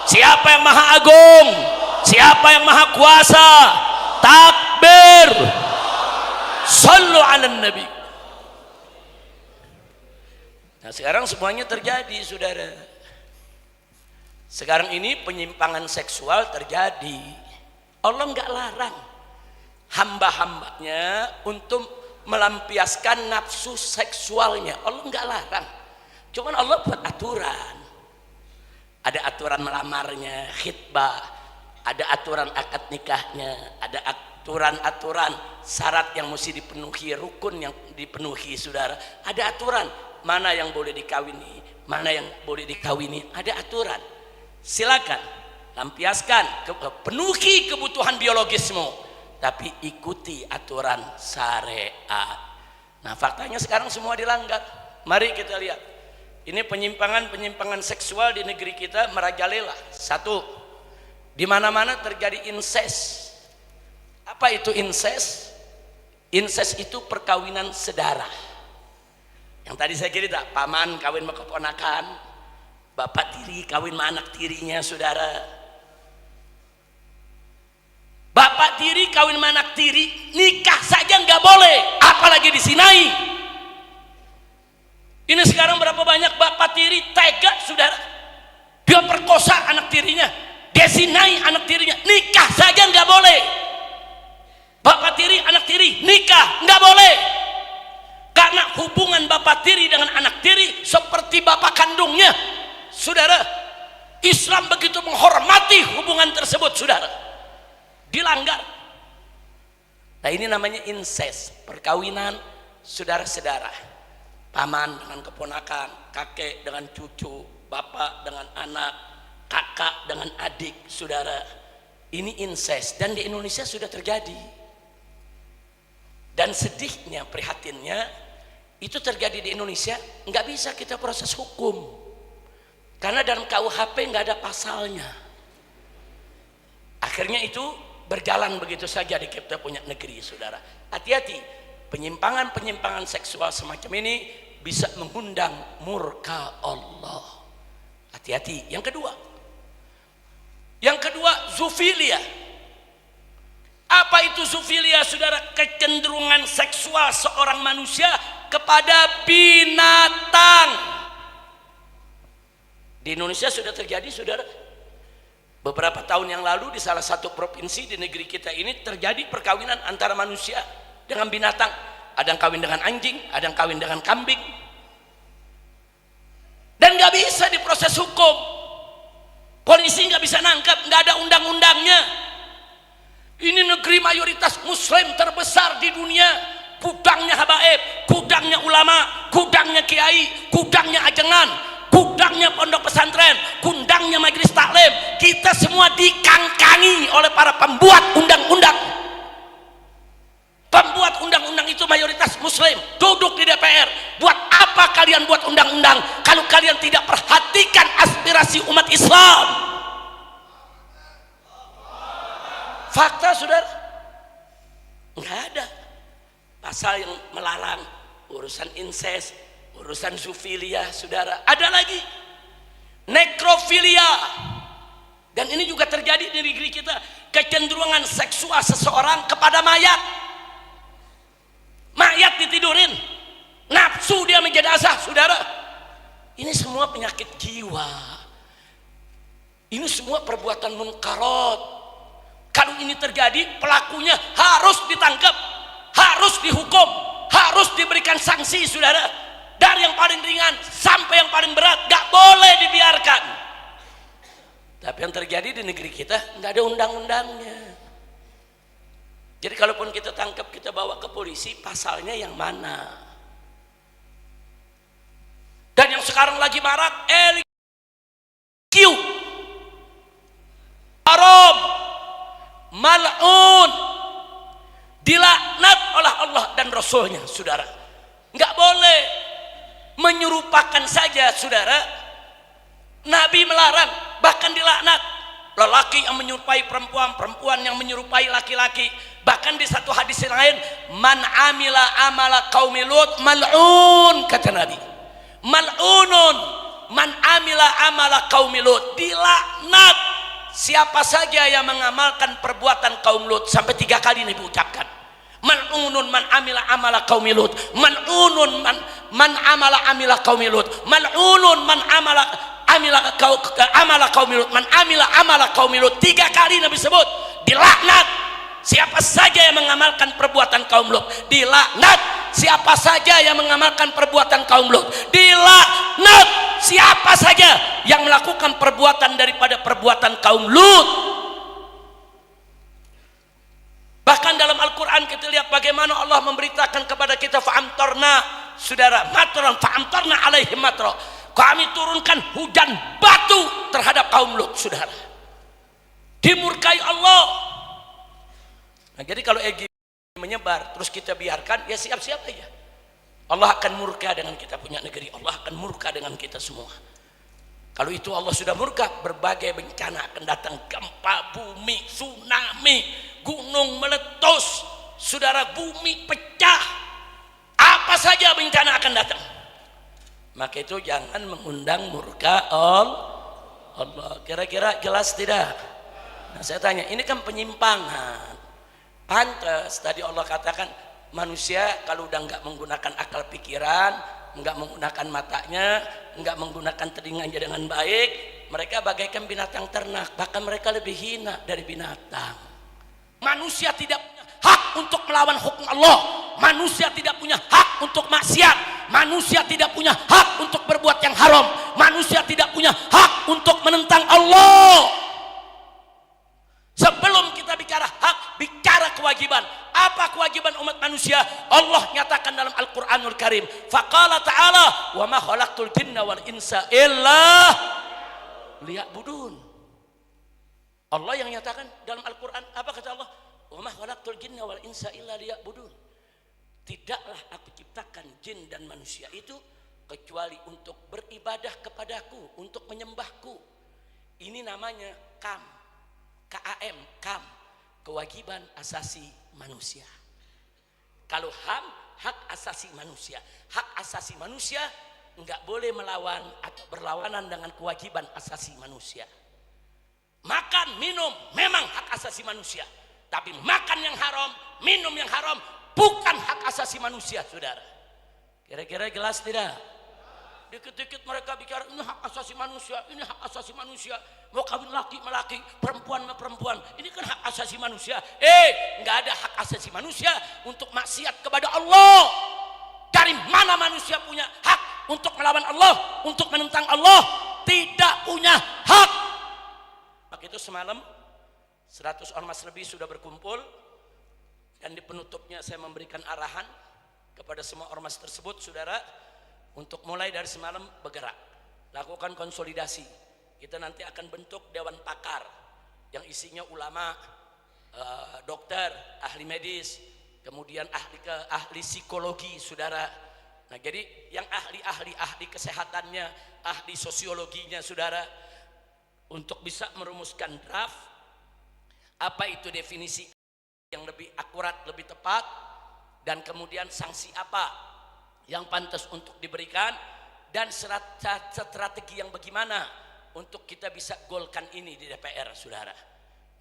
Siapa yang maha agung? Siapa yang maha kuasa? Takbir. Sallu ala nabi. Nah sekarang semuanya terjadi, saudara. Sekarang ini penyimpangan seksual terjadi. Allah nggak larang hamba-hambanya untuk melampiaskan nafsu seksualnya. Allah nggak larang. Cuman Allah buat aturan. Ada aturan melamarnya, khitbah, ada aturan akad nikahnya, ada aturan-aturan syarat yang mesti dipenuhi, rukun yang dipenuhi, saudara. Ada aturan mana yang boleh dikawini, mana yang boleh dikawini, ada aturan. Silakan lampiaskan, penuhi kebutuhan biologismu, tapi ikuti aturan syariat. Nah faktanya sekarang semua dilanggar. Mari kita lihat, ini penyimpangan seksual di negeri kita merajalela. Satu, di mana-mana terjadi incest. Apa itu incest? Incest itu perkawinan sedara. Yang tadi saya cerita, paman kawin sama keponakan, bapak tiri kawin sama anak tirinya, saudara. Bapak tiri kawin sama anak tiri, nikah saja nggak boleh, apalagi disinai. Ini sekarang berapa banyak bapak tiri tega, saudara. Dia perkosa anak tirinya, dia sinai anak tirinya, nikah saja nggak boleh. Bapak tiri, anak tiri, nikah nggak boleh. Karena hubungan bapak tiri dengan anak tiri seperti bapak kandungnya, saudara. Islam begitu menghormati hubungan tersebut, saudara. Dilanggar. Nah ini namanya incest, perkawinan saudara-saudara. Paman dengan keponakan, kakek dengan cucu, bapak dengan anak, kakak dengan adik, saudara. Ini incest dan di Indonesia sudah terjadi. Dan sedihnya, prihatinnya, itu terjadi di Indonesia, nggak bisa kita proses hukum karena dalam KUHP nggak ada pasalnya. Akhirnya itu berjalan begitu saja di kita punya negeri, saudara. Hati-hati, penyimpangan seksual semacam ini bisa mengundang murka Allah. Hati-hati. Yang kedua, zoofilia. itu zoofilia, saudara, kecenderungan seksual seorang manusia kepada binatang. Di Indonesia sudah terjadi, saudara. Beberapa tahun yang lalu di salah satu provinsi di negeri kita ini terjadi perkawinan antara manusia dengan binatang. Ada yang kawin dengan anjing, ada yang kawin dengan kambing. Dan nggak bisa diproses hukum. Polisi nggak bisa nangkap, nggak ada undang-undangnya. Ini negeri mayoritas muslim terbesar di dunia. Gudangnya habaib, gudangnya ulama, gudangnya kiai, gudangnya ajengan, gudangnya pondok pesantren, gudangnya majelis taklim. Kita semua dikangkangi oleh para pembuat undang-undang. Pembuat undang-undang itu mayoritas muslim, duduk di DPR. Buat apa kalian buat undang-undang kalau kalian tidak perhatikan aspirasi umat Islam? Fakta, saudara, nggak ada pasal yang melarang urusan incest, urusan zoofilia, saudara. Ada lagi nekrofilia, dan ini juga terjadi di negeri kita. Kecenderungan seksual seseorang kepada mayat. Mayat ditidurin, nafsu dia menjadi asah, saudara. Ini semua penyakit jiwa. Ini semua perbuatan munkarat. Kalau ini terjadi, pelakunya harus ditangkap, harus dihukum, harus diberikan sanksi, saudara. Dari yang paling ringan sampai yang paling berat, gak boleh dibiarkan. Tapi yang terjadi di negeri kita nggak ada undang-undangnya. Jadi kalaupun kita tangkap, kita bawa ke polisi, pasalnya yang mana? Dan yang sekarang lagi marak, LQ, haram, mal'un, dilaknat oleh Allah dan Rasulnya, saudara. Nggak boleh menyerupakan saja, saudara. Nabi melarang, bahkan dilaknat. Lelaki yang menyerupai perempuan, perempuan yang menyerupai laki-laki. Bahkan di satu hadis yang lain, man amila amala qaumi Lut mal'un, kata Nabi. Mal'unun man amila amala qaumi Lut, dilaknat siapa saja yang mengamalkan perbuatan kaum Lut. Sampai 3 kali Nabi ucapkan. Mal'unun man amila amala qaumi Lut, mal'unun man amila qaumi Lut, mal'unun man amala qaumi Lut, man amila amala qaumi Lut. 3 kali Nabi sebut. Dilaknat siapa saja yang mengamalkan perbuatan kaum Lut. Dilaknat siapa saja yang mengamalkan perbuatan kaum Lut. Dilaknat siapa saja yang melakukan perbuatan daripada perbuatan kaum Lut. Bahkan dalam Al-Quran kita lihat bagaimana Allah memberitakan kepada kita, fa'amtarna, saudara, matran, fa'amtarna alaihim matra. Kami turunkan hujan batu terhadap kaum Lut, saudara. Dimurkai Allah. Nah, jadi kalau EG menyebar terus kita biarkan, ya siap-siap aja. Allah akan murka dengan kita punya negeri. Allah akan murka dengan kita semua. Kalau itu Allah sudah murka, berbagai bencana akan datang. Gempa bumi, tsunami, gunung meletus, saudara, bumi pecah. Apa saja bencana akan datang. Maka itu jangan mengundang murka Allah. Kira-kira jelas tidak? Nah, saya tanya, ini kan penyimpangan. Pantas tadi Allah katakan, manusia kalau udah nggak menggunakan akal pikiran, nggak menggunakan matanya, nggak menggunakan telinganya dengan baik, mereka bagaikan binatang ternak, bahkan mereka lebih hina dari binatang. Manusia tidak punya hak untuk melawan hukum Allah. Manusia tidak punya hak untuk maksiat. Manusia tidak punya hak untuk berbuat yang haram. Manusia tidak punya hak untuk menentang Allah. Sebelum kita bicara hak, bicara kewajiban. Apa kewajiban umat manusia? Allah nyatakan dalam Al-Quranul Karim, faqala ta'ala wa ma khalaqtul jinna wal insa illa liya'budun. Allah yang nyatakan dalam Al-Quran, apa kata Allah? Wa ma khalaqtul jinna wal insa illa liya'budun. Tidaklah aku ciptakan jin dan manusia itu kecuali untuk beribadah kepadaku, untuk menyembahku. Ini namanya KAM, kewajiban asasi manusia. Kalau HAM, hak asasi manusia. Hak asasi manusia enggak boleh melawan atau berlawanan dengan kewajiban asasi manusia. Makan, minum memang hak asasi manusia, Tapi makan yang haram, minum yang haram bukan hak asasi manusia, saudara. Kira-kira jelas tidak? Dikit-dikit mereka bicara ini hak asasi manusia, ini hak asasi manusia. Mau kawin laki melaki, perempuan sama perempuan, ini kan hak asasi manusia. Nggak ada hak asasi manusia untuk maksiat kepada Allah. Dari mana manusia punya hak untuk melawan Allah, untuk menentang Allah? Tidak punya hak. Maka itu semalam 100 ormas lebih sudah berkumpul, dan di penutupnya saya memberikan arahan kepada semua ormas tersebut, saudara, untuk mulai dari semalam bergerak, lakukan konsolidasi. Kita nanti akan bentuk dewan pakar yang isinya ulama, dokter, ahli medis, kemudian ahli psikologi, saudara. Nah, jadi yang ahli kesehatannya, ahli sosiologinya, saudara, untuk bisa merumuskan draft apa itu definisi yang lebih akurat, lebih tepat, dan kemudian sanksi apa yang pantas untuk diberikan, dan strategi yang bagaimana untuk kita bisa golkan ini di DPR, saudara.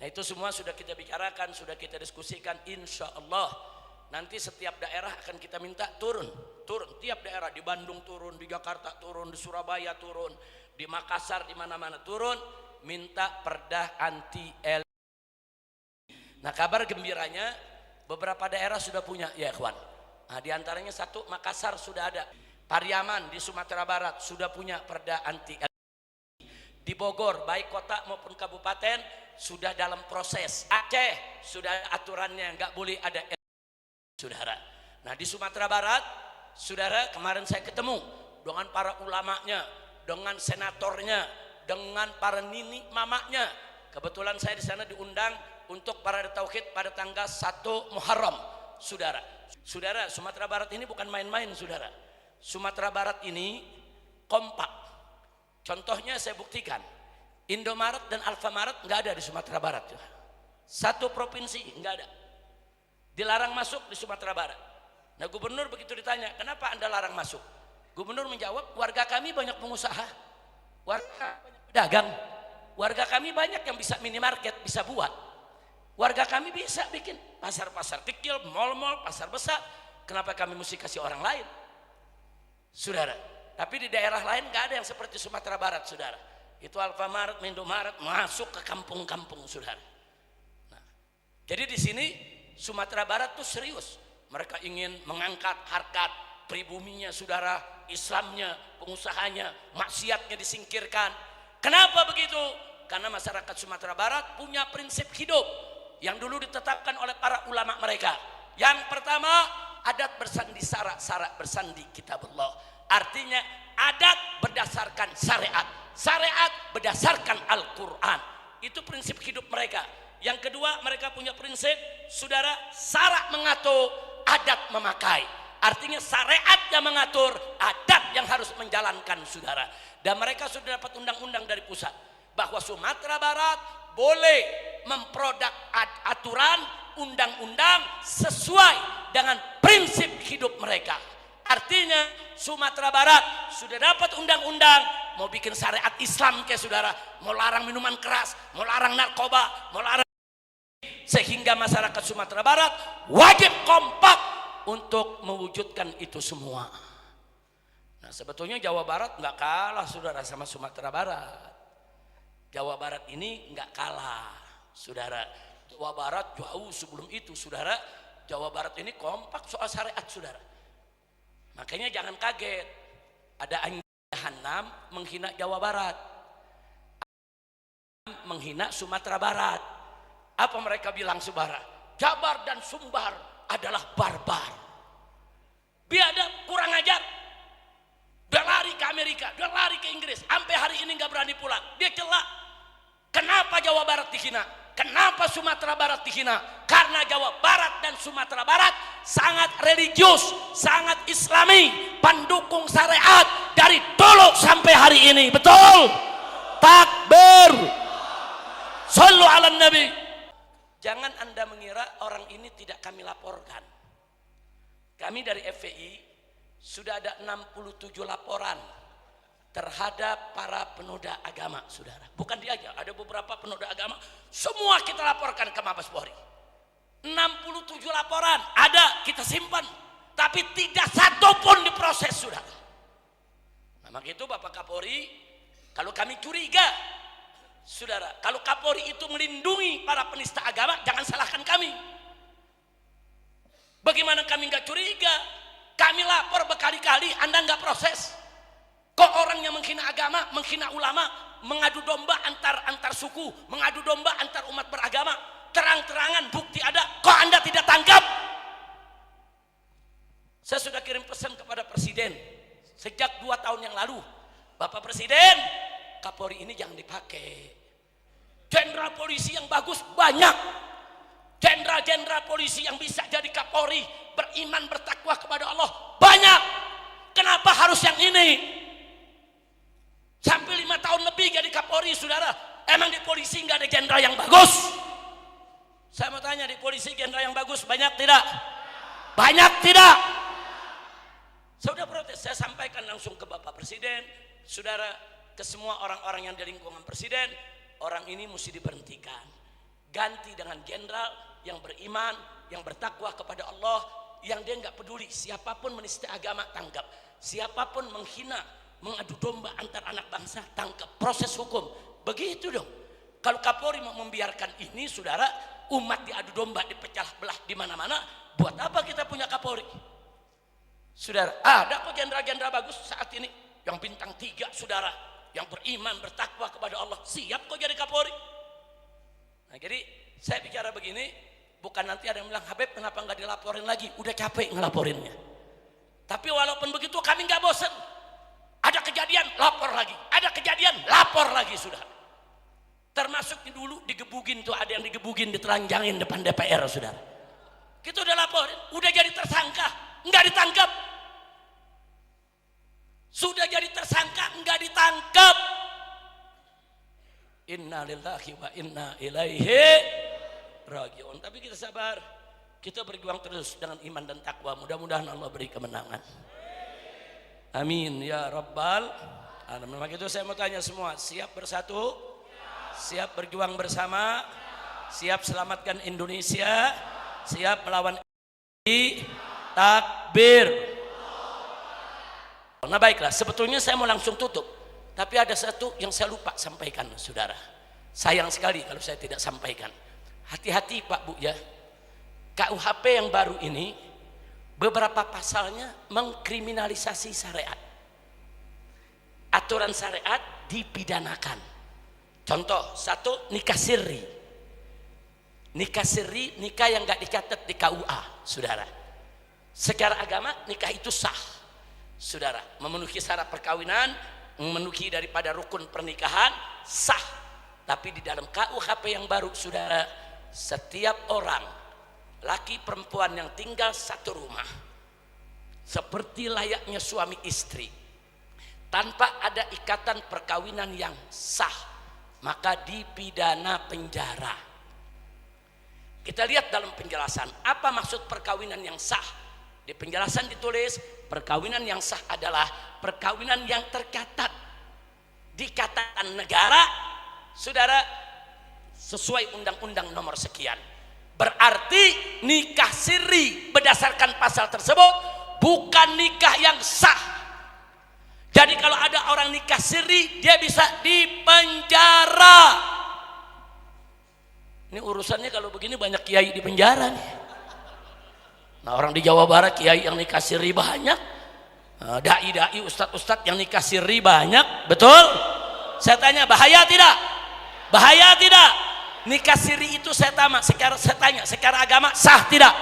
Nah, itu semua sudah kita bicarakan, sudah kita diskusikan. Insya Allah nanti setiap daerah akan kita minta turun tiap daerah, di Bandung turun, di Jakarta turun, di Surabaya turun, di Makassar, di mana-mana turun, minta perda anti LGBT. Nah, kabar gembiranya beberapa daerah sudah punya, ya ikhwan. Nah, di antaranya satu, Makassar sudah ada. Pariaman di Sumatera Barat sudah punya perda anti LGBT. Di Bogor baik kota maupun kabupaten sudah dalam proses. Aceh sudah aturannya, nggak boleh ada LGBT, saudara. Nah, di Sumatera Barat, saudara, kemarin saya ketemu dengan para ulamanya, dengan senatornya, dengan para nini mamanya. Kebetulan saya di sana diundang untuk para tauhid pada tanggal 1 Muharram, saudara. Saudara, Sumatera Barat ini bukan main-main, saudara. Sumatera Barat ini kompak. Contohnya saya buktikan, Indomaret dan Alfamaret nggak ada di Sumatera Barat. Satu provinsi nggak ada. Dilarang masuk di Sumatera Barat. Nah, gubernur begitu ditanya, kenapa Anda larang masuk? Gubernur menjawab, warga kami banyak pengusaha, warga banyak pedagang, warga kami banyak yang bisa minimarket, bisa buat. Warga kami bisa bikin pasar-pasar kecil, mal-mal, pasar besar. Kenapa kami mesti kasih orang lain, saudara? Tapi di daerah lain nggak ada yang seperti Sumatera Barat, saudara. Itu Alfamaret, Indomaret masuk ke kampung-kampung, saudara. Nah, jadi di sini Sumatera Barat tuh serius. Mereka ingin mengangkat harkat pribuminya, saudara, Islamnya, pengusahanya, maksiatnya disingkirkan. Kenapa begitu? Karena masyarakat Sumatera Barat punya prinsip hidup yang dulu ditetapkan oleh para ulama mereka. Yang pertama, adat bersandi syarat bersandi kitabullah. Artinya adat berdasarkan syariat, syariat berdasarkan Al-Quran. Itu prinsip hidup mereka. Yang kedua, mereka punya prinsip, saudara, syarat mengatur, adat memakai. Artinya syariat yang mengatur, adat yang harus menjalankan, saudara. Dan mereka sudah dapat undang-undang dari pusat bahwa Sumatera Barat boleh memproduk aturan undang-undang sesuai dengan prinsip hidup mereka. Artinya Sumatera Barat sudah dapat undang-undang, mau bikin syariat Islam ke, saudara, mau larang minuman keras, mau larang narkoba, mau larang, sehingga masyarakat Sumatera Barat wajib kompak untuk mewujudkan itu semua. Nah, sebetulnya Jawa Barat nggak kalah, saudara, sama Sumatera Barat. Jawa Barat ini nggak kalah, saudara. Jawa Barat jauh sebelum itu, saudara. Jawa Barat ini kompak soal syariat, saudara. Makanya jangan kaget ada angin jahanam menghina Jawa Barat, menghina Sumatera Barat. Apa mereka bilang, saudara? Jabar dan Sumbar adalah barbar, biadab, kurang ajar. Dia lari ke Amerika, dia lari ke Inggris, sampai hari ini nggak berani pulang. Dia celak. Kenapa Jawa Barat dihina? Kenapa Sumatera Barat dihina? Karena Jawa Barat dan Sumatera Barat sangat religius, sangat Islami, pendukung syariat dari dulu sampai hari ini. Betul? Takbir. Shallu ala Nabi. Jangan Anda mengira orang ini tidak kami laporkan. Kami dari FPI sudah ada 67 laporan terhadap para penoda agama, saudara. Bukan dia aja, ada beberapa penoda agama, semua kita laporkan ke Mabes Polri. 67 laporan ada kita simpan, tapi tidak satu pun diproses, saudara. Nah, maka itu Bapak Kapolri, kalau kami curiga, saudara, kalau Kapolri itu melindungi para penista agama, jangan salahkan kami. Bagaimana kami nggak curiga? Kami lapor berkali-kali, Anda nggak proses. Kok orang yang menghina agama, menghina ulama, mengadu domba antar suku, mengadu domba antar umat beragama, terang-terangan bukti ada, kok Anda tidak tangkap? Saya sudah kirim pesan kepada Presiden sejak 2 tahun yang lalu. Bapak Presiden, Kapolri ini jangan dipakai. Jenderal polisi yang bagus banyak. Jenderal polisi yang bisa jadi Kapolri, beriman bertakwa kepada Allah banyak. Kenapa harus yang ini? Sampai 5 tahun lebih jadi Kapolri, saudara. Emang di polisi nggak ada jenderal yang bagus? Saya mau tanya, di polisi jenderal yang bagus banyak tidak? Banyak tidak? Saya sudah protes, saya sampaikan langsung ke Bapak Presiden, saudara, ke semua orang-orang yang di lingkungan Presiden, orang ini mesti diberhentikan. Ganti dengan jenderal yang beriman, yang bertakwa kepada Allah, yang dia nggak peduli siapapun menista agama tangkap, siapapun menghina, mengadu domba antar anak bangsa tangkap, proses hukum. Begitu dong. Kalau Kapolri mau membiarkan ini, saudara, umat diadu domba, dipecah belah di mana-mana, buat apa kita punya Kapolri? Saudara, ada kok jenderal-jenderal bagus saat ini yang bintang 3, saudara, yang beriman bertakwa kepada Allah, siap kok jadi Kapolri. Nah, jadi saya bicara begini, bukan nanti ada yang bilang, Habib kenapa nggak dilaporin lagi? Udah capek ngelaporinnya. Tapi walaupun begitu kami nggak bosan. Ada kejadian, lapor lagi. Ada kejadian, lapor lagi, sudah. Termasuk dulu digebugin tuh, ada yang digebugin, ditelanjangin depan DPR, saudara. Kita udah laporin, udah jadi tersangka, nggak ditangkap. Sudah jadi tersangka, nggak ditangkap. Inna lillahi wa inna ilaihi rajiun. Tapi kita sabar, kita berjuang terus dengan iman dan takwa. Mudah-mudahan Allah beri kemenangan. Amin ya rabbal alamin. Maka itu saya mau tanya semua, siap bersatu? Siap berjuang bersama? Siap selamatkan Indonesia? Siap melawan takbir? Nah baiklah, sebetulnya saya mau langsung tutup, tapi ada satu yang saya lupa sampaikan, saudara. Sayang sekali kalau saya tidak sampaikan. Hati-hati Pak Bu ya, KUHP yang baru ini beberapa pasalnya mengkriminalisasi syariat. Aturan syariat dipidanakan. Contoh, 1, nikah siri. Nikah siri, nikah yang gak dicatat di KUA, saudara. Secara agama nikah itu sah, saudara. Memenuhi syarat perkawinan, memenuhi daripada rukun pernikahan, sah. Tapi di dalam KUHP yang baru, saudara, setiap orang, laki perempuan yang tinggal satu rumah, seperti layaknya suami istri, tanpa ada ikatan perkawinan yang sah, maka dipidana penjara. Kita lihat dalam penjelasan, apa maksud perkawinan yang sah? Di penjelasan ditulis, perkawinan yang sah adalah perkawinan yang tercatat di catatan negara, saudara, sesuai undang-undang nomor sekian. Berarti nikah siri berdasarkan pasal tersebut bukan nikah yang sah. Jadi kalau ada orang nikah siri, dia bisa dipenjara. Ini urusannya kalau begini banyak kiai di penjara nih. Nah, orang di Jawa Barat kiai yang nikah siri banyak, dai-dai, ustadz-ustadz yang nikah siri banyak, betul? Saya tanya, bahaya tidak? Bahaya tidak? Nikah siri itu saya tanya, secara agama sah tidak?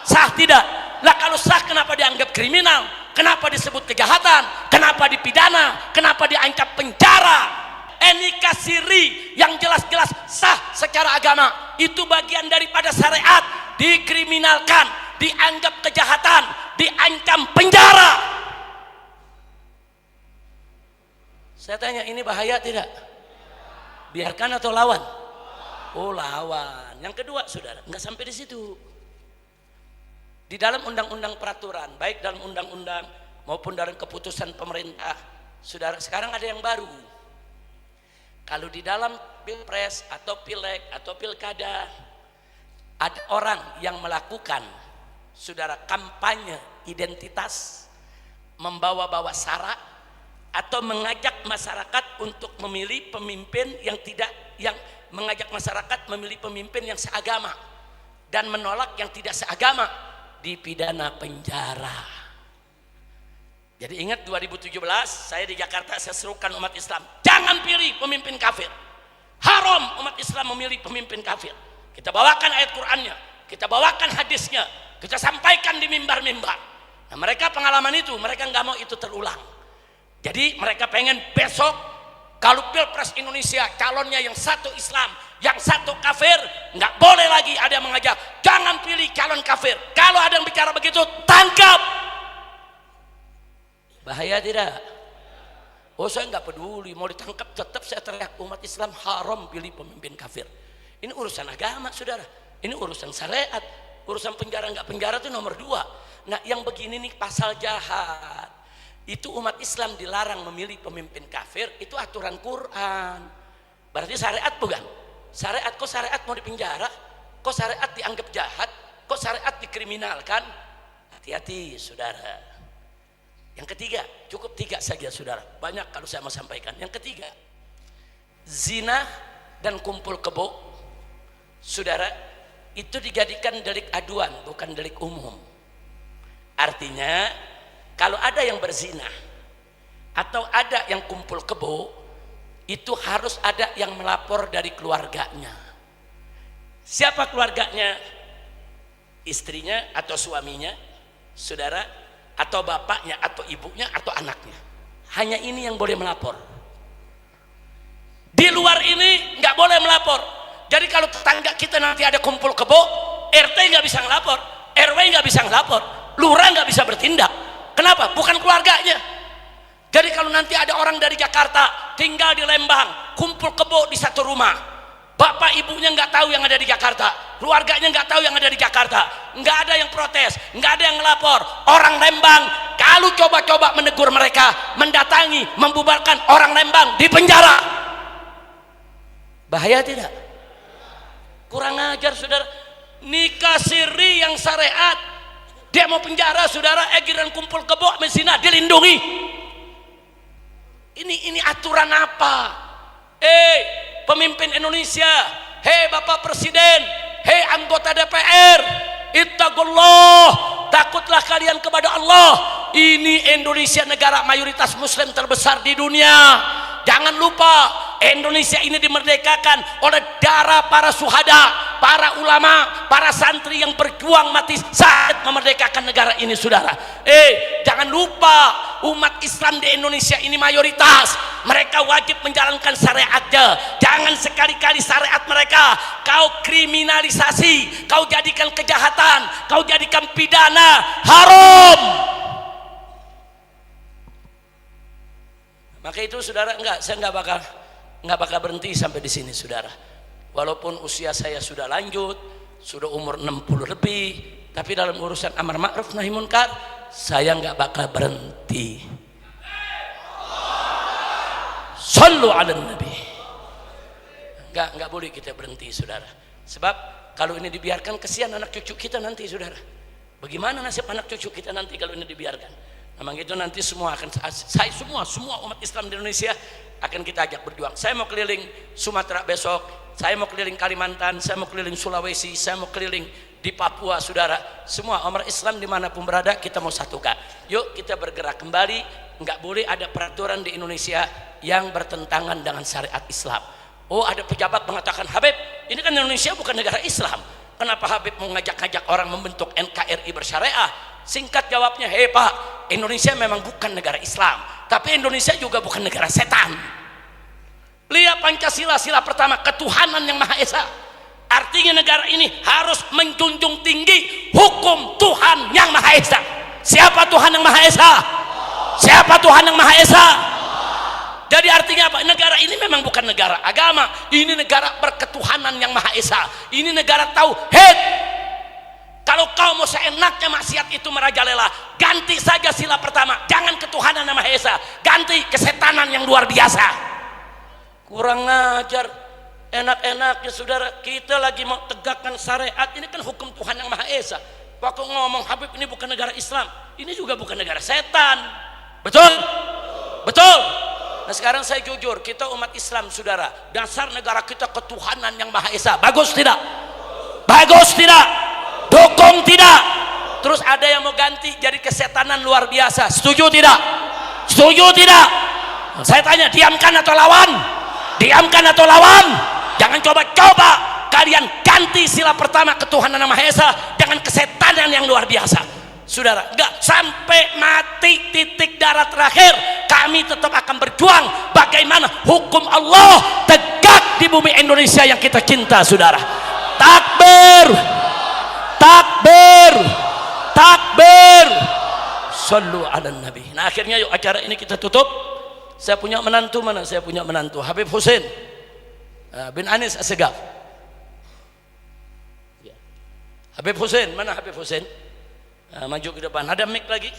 Sah tidak? Lah kalau sah kenapa dianggap kriminal? Kenapa disebut kejahatan? Kenapa dipidana? Kenapa diancam penjara? Nikah siri yang jelas-jelas sah secara agama itu bagian daripada syariat, dikriminalkan, dianggap kejahatan, diancam penjara. Saya tanya, ini bahaya tidak? Biarkan atau lawan? Oh, lawan. Yang kedua, saudara, nggak sampai di situ. Di dalam undang-undang peraturan, baik dalam undang-undang maupun dalam keputusan pemerintah, saudara, sekarang ada yang baru. Kalau di dalam pilpres atau pileg atau pilkada, Ada orang yang melakukan, saudara, kampanye identitas, membawa-bawa sara, atau mengajak masyarakat untuk memilih pemimpin yang mengajak masyarakat memilih pemimpin yang seagama dan menolak yang tidak seagama, dipidana penjara. Jadi ingat 2017 saya di Jakarta, saya serukan umat Islam, jangan pilih pemimpin kafir. Haram umat Islam memilih pemimpin kafir. Kita bawakan ayat Qur'annya, kita bawakan hadisnya, kita sampaikan di mimbar-mimbar. Nah, mereka pengalaman itu, mereka nggak mau itu terulang. Jadi mereka pengen besok kalau Pilpres Indonesia calonnya yang satu Islam, yang satu kafir, nggak boleh lagi ada yang mengajak jangan pilih calon kafir. Kalau ada yang bicara begitu, tangkap. Bahaya tidak? Oh, saya nggak peduli, mau ditangkap tetap saya teriak, umat Islam haram pilih pemimpin kafir. Ini urusan agama, saudara. Ini urusan syariat. Urusan penjara nggak penjara itu nomor 2. Nah, yang begini nih pasal jahat. Itu umat Islam dilarang memilih pemimpin kafir, itu aturan Quran. Berarti syariat bukan? Syariat, kok syariat mau dipenjara? Kok syariat dianggap jahat? Kok syariat dikriminalkan? Hati-hati, saudara. Yang ketiga, cukup 3 saja, saudara. Banyak kalau saya mau sampaikan. Yang ketiga, zina dan kumpul kebo, saudara, itu dijadikan delik aduan, bukan delik umum. Artinya, kalau ada yang berzina atau ada yang kumpul kebo, itu harus ada yang melapor dari keluarganya. Siapa keluarganya? Istrinya atau suaminya, saudara, atau bapaknya atau ibunya atau anaknya. Hanya ini yang boleh melapor. Di luar ini nggak boleh melapor. Jadi kalau tetangga kita nanti ada kumpul kebo, RT nggak bisa ngelapor, RW nggak bisa ngelapor, lurah nggak bisa bertindak. Kenapa? Bukan keluarganya. Jadi kalau nanti ada orang dari Jakarta tinggal di Lembang, kumpul kebo di satu rumah, bapak ibunya nggak tahu yang ada di Jakarta, keluarganya nggak tahu yang ada di Jakarta, nggak ada yang protes, nggak ada yang ngelapor. Orang Lembang kalau coba-coba menegur mereka, mendatangi, membubarkan orang Lembang di penjara. Bahaya tidak? Kurang ajar, saudara. Nikah siri yang syariat, dia mau penjara, saudara. Giran kumpul kebo mesina dilindungi. Ini aturan apa? Pemimpin Indonesia, Bapak Presiden, anggota DPR, ittaqullah, takutlah kalian kepada Allah. Ini Indonesia, negara mayoritas muslim terbesar di dunia. Jangan lupa, Indonesia ini dimerdekakan oleh darah para syuhada, para ulama, para santri yang berjuang mati saat memerdekakan negara ini, saudara. Jangan lupa, umat Islam di Indonesia ini mayoritas, mereka wajib menjalankan syariatnya. Jangan sekali-kali syariat mereka kau kriminalisasi, kau jadikan kejahatan, kau jadikan pidana, haram. Maka itu, saudara, saya nggak bakal berhenti sampai di sini, saudara. Walaupun usia saya sudah lanjut, sudah umur 60 lebih, tapi dalam urusan amar ma'ruf nahi munkar saya nggak bakal berhenti. Sallu ala nabi. Nggak boleh kita berhenti, saudara. Sebab kalau ini dibiarkan, kesian anak cucu kita nanti, saudara. Bagaimana nasib anak cucu kita nanti kalau ini dibiarkan? Memang itu nanti semua akan semua umat Islam di Indonesia akan kita ajak berjuang. Saya mau keliling Sumatera besok, saya mau keliling Kalimantan, saya mau keliling Sulawesi, saya mau keliling di Papua, saudara. Semua umat Islam dimanapun berada, kita mau satukan. Yuk kita bergerak kembali. Nggak boleh ada peraturan di Indonesia yang bertentangan dengan syariat Islam. Oh, ada pejabat mengatakan, Habib, ini kan Indonesia bukan negara Islam, kenapa Habib mau ngajak-ngajak orang membentuk NKRI bersyariah? Singkat jawabnya, Pak, Indonesia memang bukan negara Islam, tapi Indonesia juga bukan negara setan. Lihat Pancasila, sila pertama, ketuhanan yang Maha Esa. Artinya negara ini harus menjunjung tinggi hukum Tuhan yang Maha Esa. Siapa Tuhan yang Maha Esa? Siapa Tuhan yang Maha Esa? Jadi artinya apa? Negara ini memang bukan negara agama, ini negara berketuhanan yang Maha Esa. Ini negara tauhid. Kalau kau mau seenaknya maksiat itu merajalela, ganti saja sila pertama, jangan ketuhanan yang Maha Esa, ganti kesetanan yang luar biasa. Kurang ajar. Enak-enaknya saudara, kita lagi mau tegakkan syariat, ini kan hukum Tuhan yang Maha Esa. Waktu ngomong Habib ini bukan negara Islam, ini juga bukan negara setan. Betul? Betul? Nah sekarang saya jujur, kita umat Islam saudara, dasar negara kita ketuhanan yang Maha Esa. Bagus tidak? Bagus tidak? Dukung tidak? Terus ada yang mau ganti jadi kesetanan luar biasa. Setuju tidak? Setuju tidak? Saya tanya, diamkan atau lawan? Diamkan atau lawan? Jangan coba-coba kalian ganti sila pertama ketuhanan yang Maha Esa dengan kesetanan yang luar biasa. Saudara, enggak, sampai mati titik darah terakhir kami tetap akan berjuang bagaimana hukum Allah tegak di bumi Indonesia yang kita cinta, saudara. Takbir, takbir, takbir, sallu ala nabi. Nah akhirnya yuk acara ini kita tutup. Saya punya menantu, mana saya punya menantu, Habib Hussein bin Anis Assegaf. Habib Hussein, mana Habib Hussein? Maju ke depan, ada mic lagi.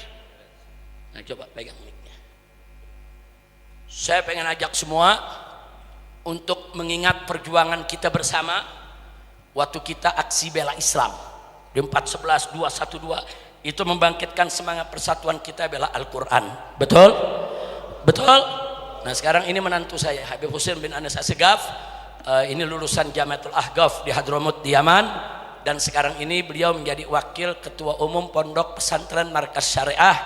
Nah coba pegang micnya. Saya pengen ajak semua untuk mengingat perjuangan kita bersama waktu kita aksi bela Islam di 4/11 212, itu membangkitkan semangat persatuan kita bela Al-Quran. Betul? Betul? Nah sekarang ini menantu saya Habib Hussein bin Anis Assegaf, ini lulusan Jamiatul Ahqaf di Hadramut di Yaman, dan sekarang ini beliau menjadi wakil ketua umum Pondok Pesantren Markas Syariah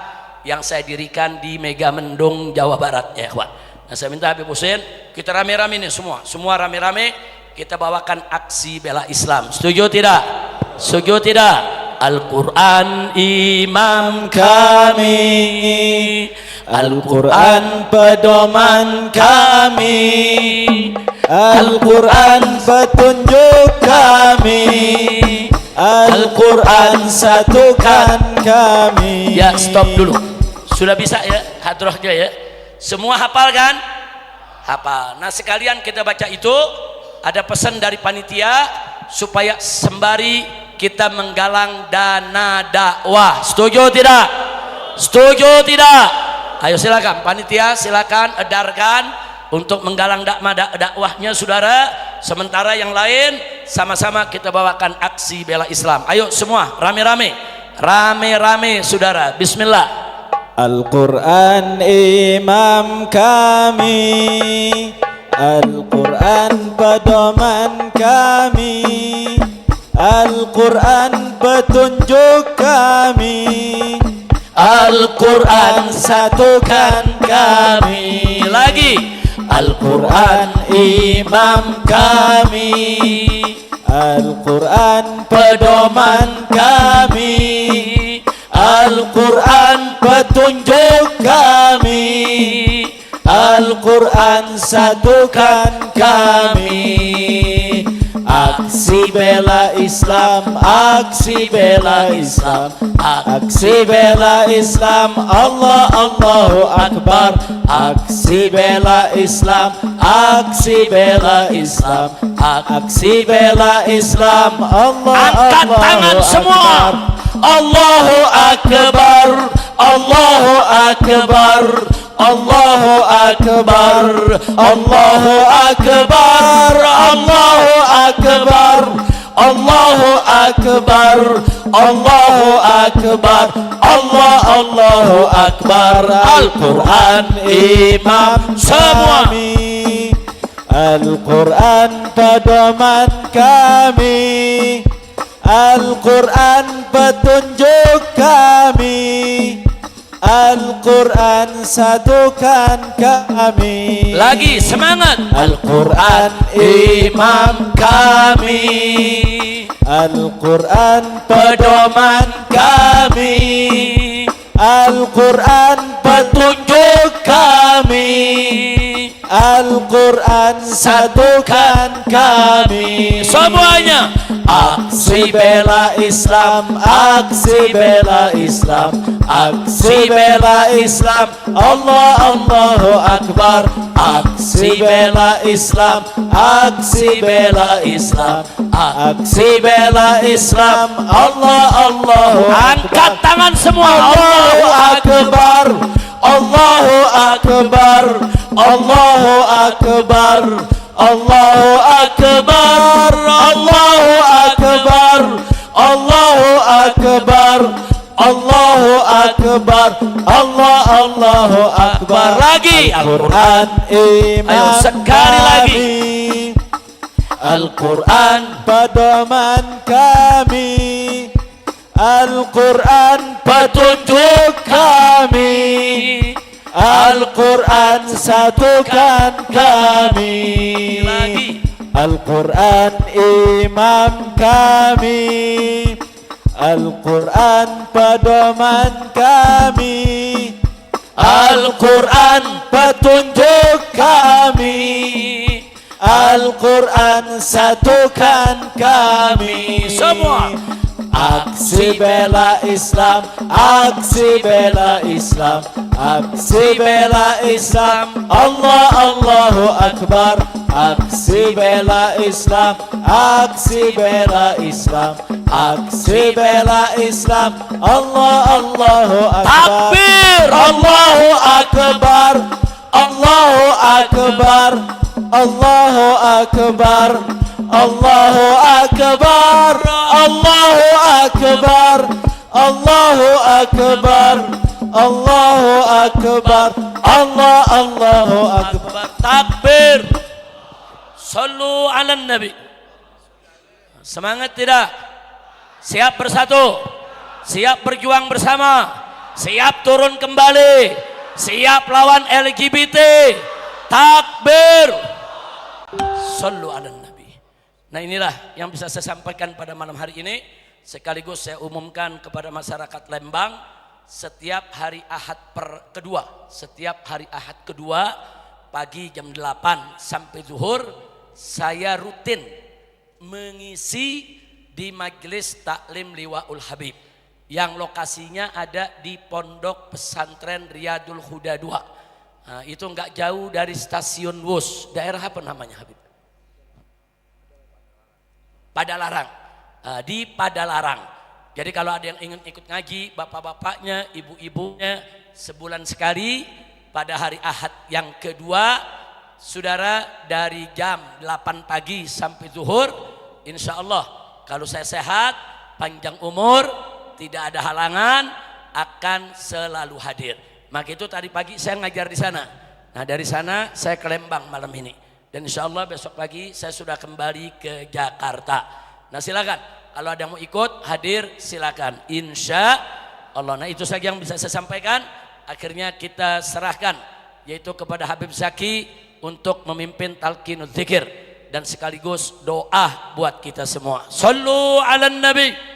yang saya dirikan di Mega Mendung, Jawa Barat ya ikhwan. Nah saya minta Habib Hussein, kita rame-rame nih semua rame-rame kita bawakan aksi bela Islam. Setuju tidak? Setuju tidak? Al-Quran imam kami, Al-Quran pedoman kami, Al-Quran petunjuk kami, Al-Quran satukan kami. Ya stop dulu, sudah bisa ya hadrohnya ya, semua hafal kan? Hafal. Nah sekalian kita baca itu, ada pesan dari panitia supaya sembari kita menggalang dana dakwah. Setuju tidak? Setuju tidak? Ayo silakan panitia, silakan edarkan untuk menggalang dakwahnya saudara. Sementara yang lain sama-sama kita bawakan aksi bela Islam. Ayo semua rame-rame, rame-rame saudara. Bismillah. Al-Quran imam kami, Al-Quran pedoman kami, Al-Quran petunjuk kami, Al-Quran satukan kami. Lagi, Al-Quran imam kami, Al-Quran pedoman kami, Al-Quran petunjuk kami, Al-Quran satukan kami. Aksi bela Islam, aksi bela Islam, aksi bela Islam, Allah Allahu Akbar. Aksi bela Islam, aksi bela Islam, aksi bela Islam, Allah angkat tangan semua. Allahu Akbar, Allahu Akbar, Allahu Akbar, Allahu Akbar, Allahu Akbar, Allahu Akbar, Allahu Akbar, Allahu Akbar. Al-Quran imam kami, Al-Quran pedoman kami, Al-Quran petunjuk kami, Al-Quran satukan kami. Lagi semangat. Al-Quran imam kami, Al-Quran pedoman kami, Al-Quran petunjuk kami, Al-Quran satukan kami. Semuanya. Aksi bela Islam, aksi bela Islam, aksi bela Islam, Allah Allahu Akbar. Aksi bela Islam, aksi bela Islam, aksi bela Islam, Allah Allahu Akbar. Angkat tangan semua. Allahu Akbar, Allahu Akbar, Allahu Akbar, Allahu akbar, Allahu akbar, Allahu akbar, Allahu akbar, Allahu akbar. Lagi Al-Quran imam Ayo, sekali lagi. kami, Al-Quran pedoman kami, Al-Quran petunjuk kami, Al-Quran satukan kami, Lagi. Al-Quran imam kami, Al-Quran pedoman kami, Al-Quran petunjuk kami, Al-Quran satukan kami. Semua. Aksi bela Islam, aksi bela Islam, aksi bela Islam, Allah Allahu Akbar. Aksi bela Islam, aksi bela Islam, aksi bela Islam, Allah Allahu Akbar. Takbir. Allahu Akbar, Allahu Akbar, Allahu Akbar, Allahu Akbar, Allahu Akbar, Allahu Akbar, Allahu Akbar, Allahu Akbar. Takbir. Sallu ala Nabi. Semangat tidak? Siap bersatu? Siap berjuang bersama? Siap turun kembali? Siap lawan LGBT? Takbir. Sallu ala Nabi. Nah, inilah yang bisa saya sampaikan pada malam hari ini. Sekaligus saya umumkan kepada masyarakat Lembang, setiap hari Ahad kedua, setiap hari Ahad kedua pagi jam 8 sampai zuhur saya rutin mengisi di Majelis Taklim Liwaul Habib yang lokasinya ada di Pondok Pesantren Riyadul Huda 2. Nah, itu enggak jauh dari stasiun Wus. Daerah apa namanya, Habib? Padalarang. Di Padalarang. Jadi kalau ada yang ingin ikut ngaji, bapak-bapaknya, ibu-ibunya, sebulan sekali pada hari Ahad yang kedua, saudara, dari jam 8 pagi sampai zuhur, insya Allah kalau saya sehat, panjang umur, tidak ada halangan, akan selalu hadir. Maka itu tadi pagi saya ngajar di sana. Nah, dari sana saya ke Lembang malam ini. Dan insya Allah besok pagi saya sudah kembali ke Jakarta. Nah, silakan kalau ada yang mau ikut hadir, silakan. Insya Allah. Nah, itu saja yang bisa saya sampaikan. Akhirnya kita serahkan yaitu kepada Habib Zaki untuk memimpin talqinul dzikir dan sekaligus doa buat kita semua. Sallu ala Nabi.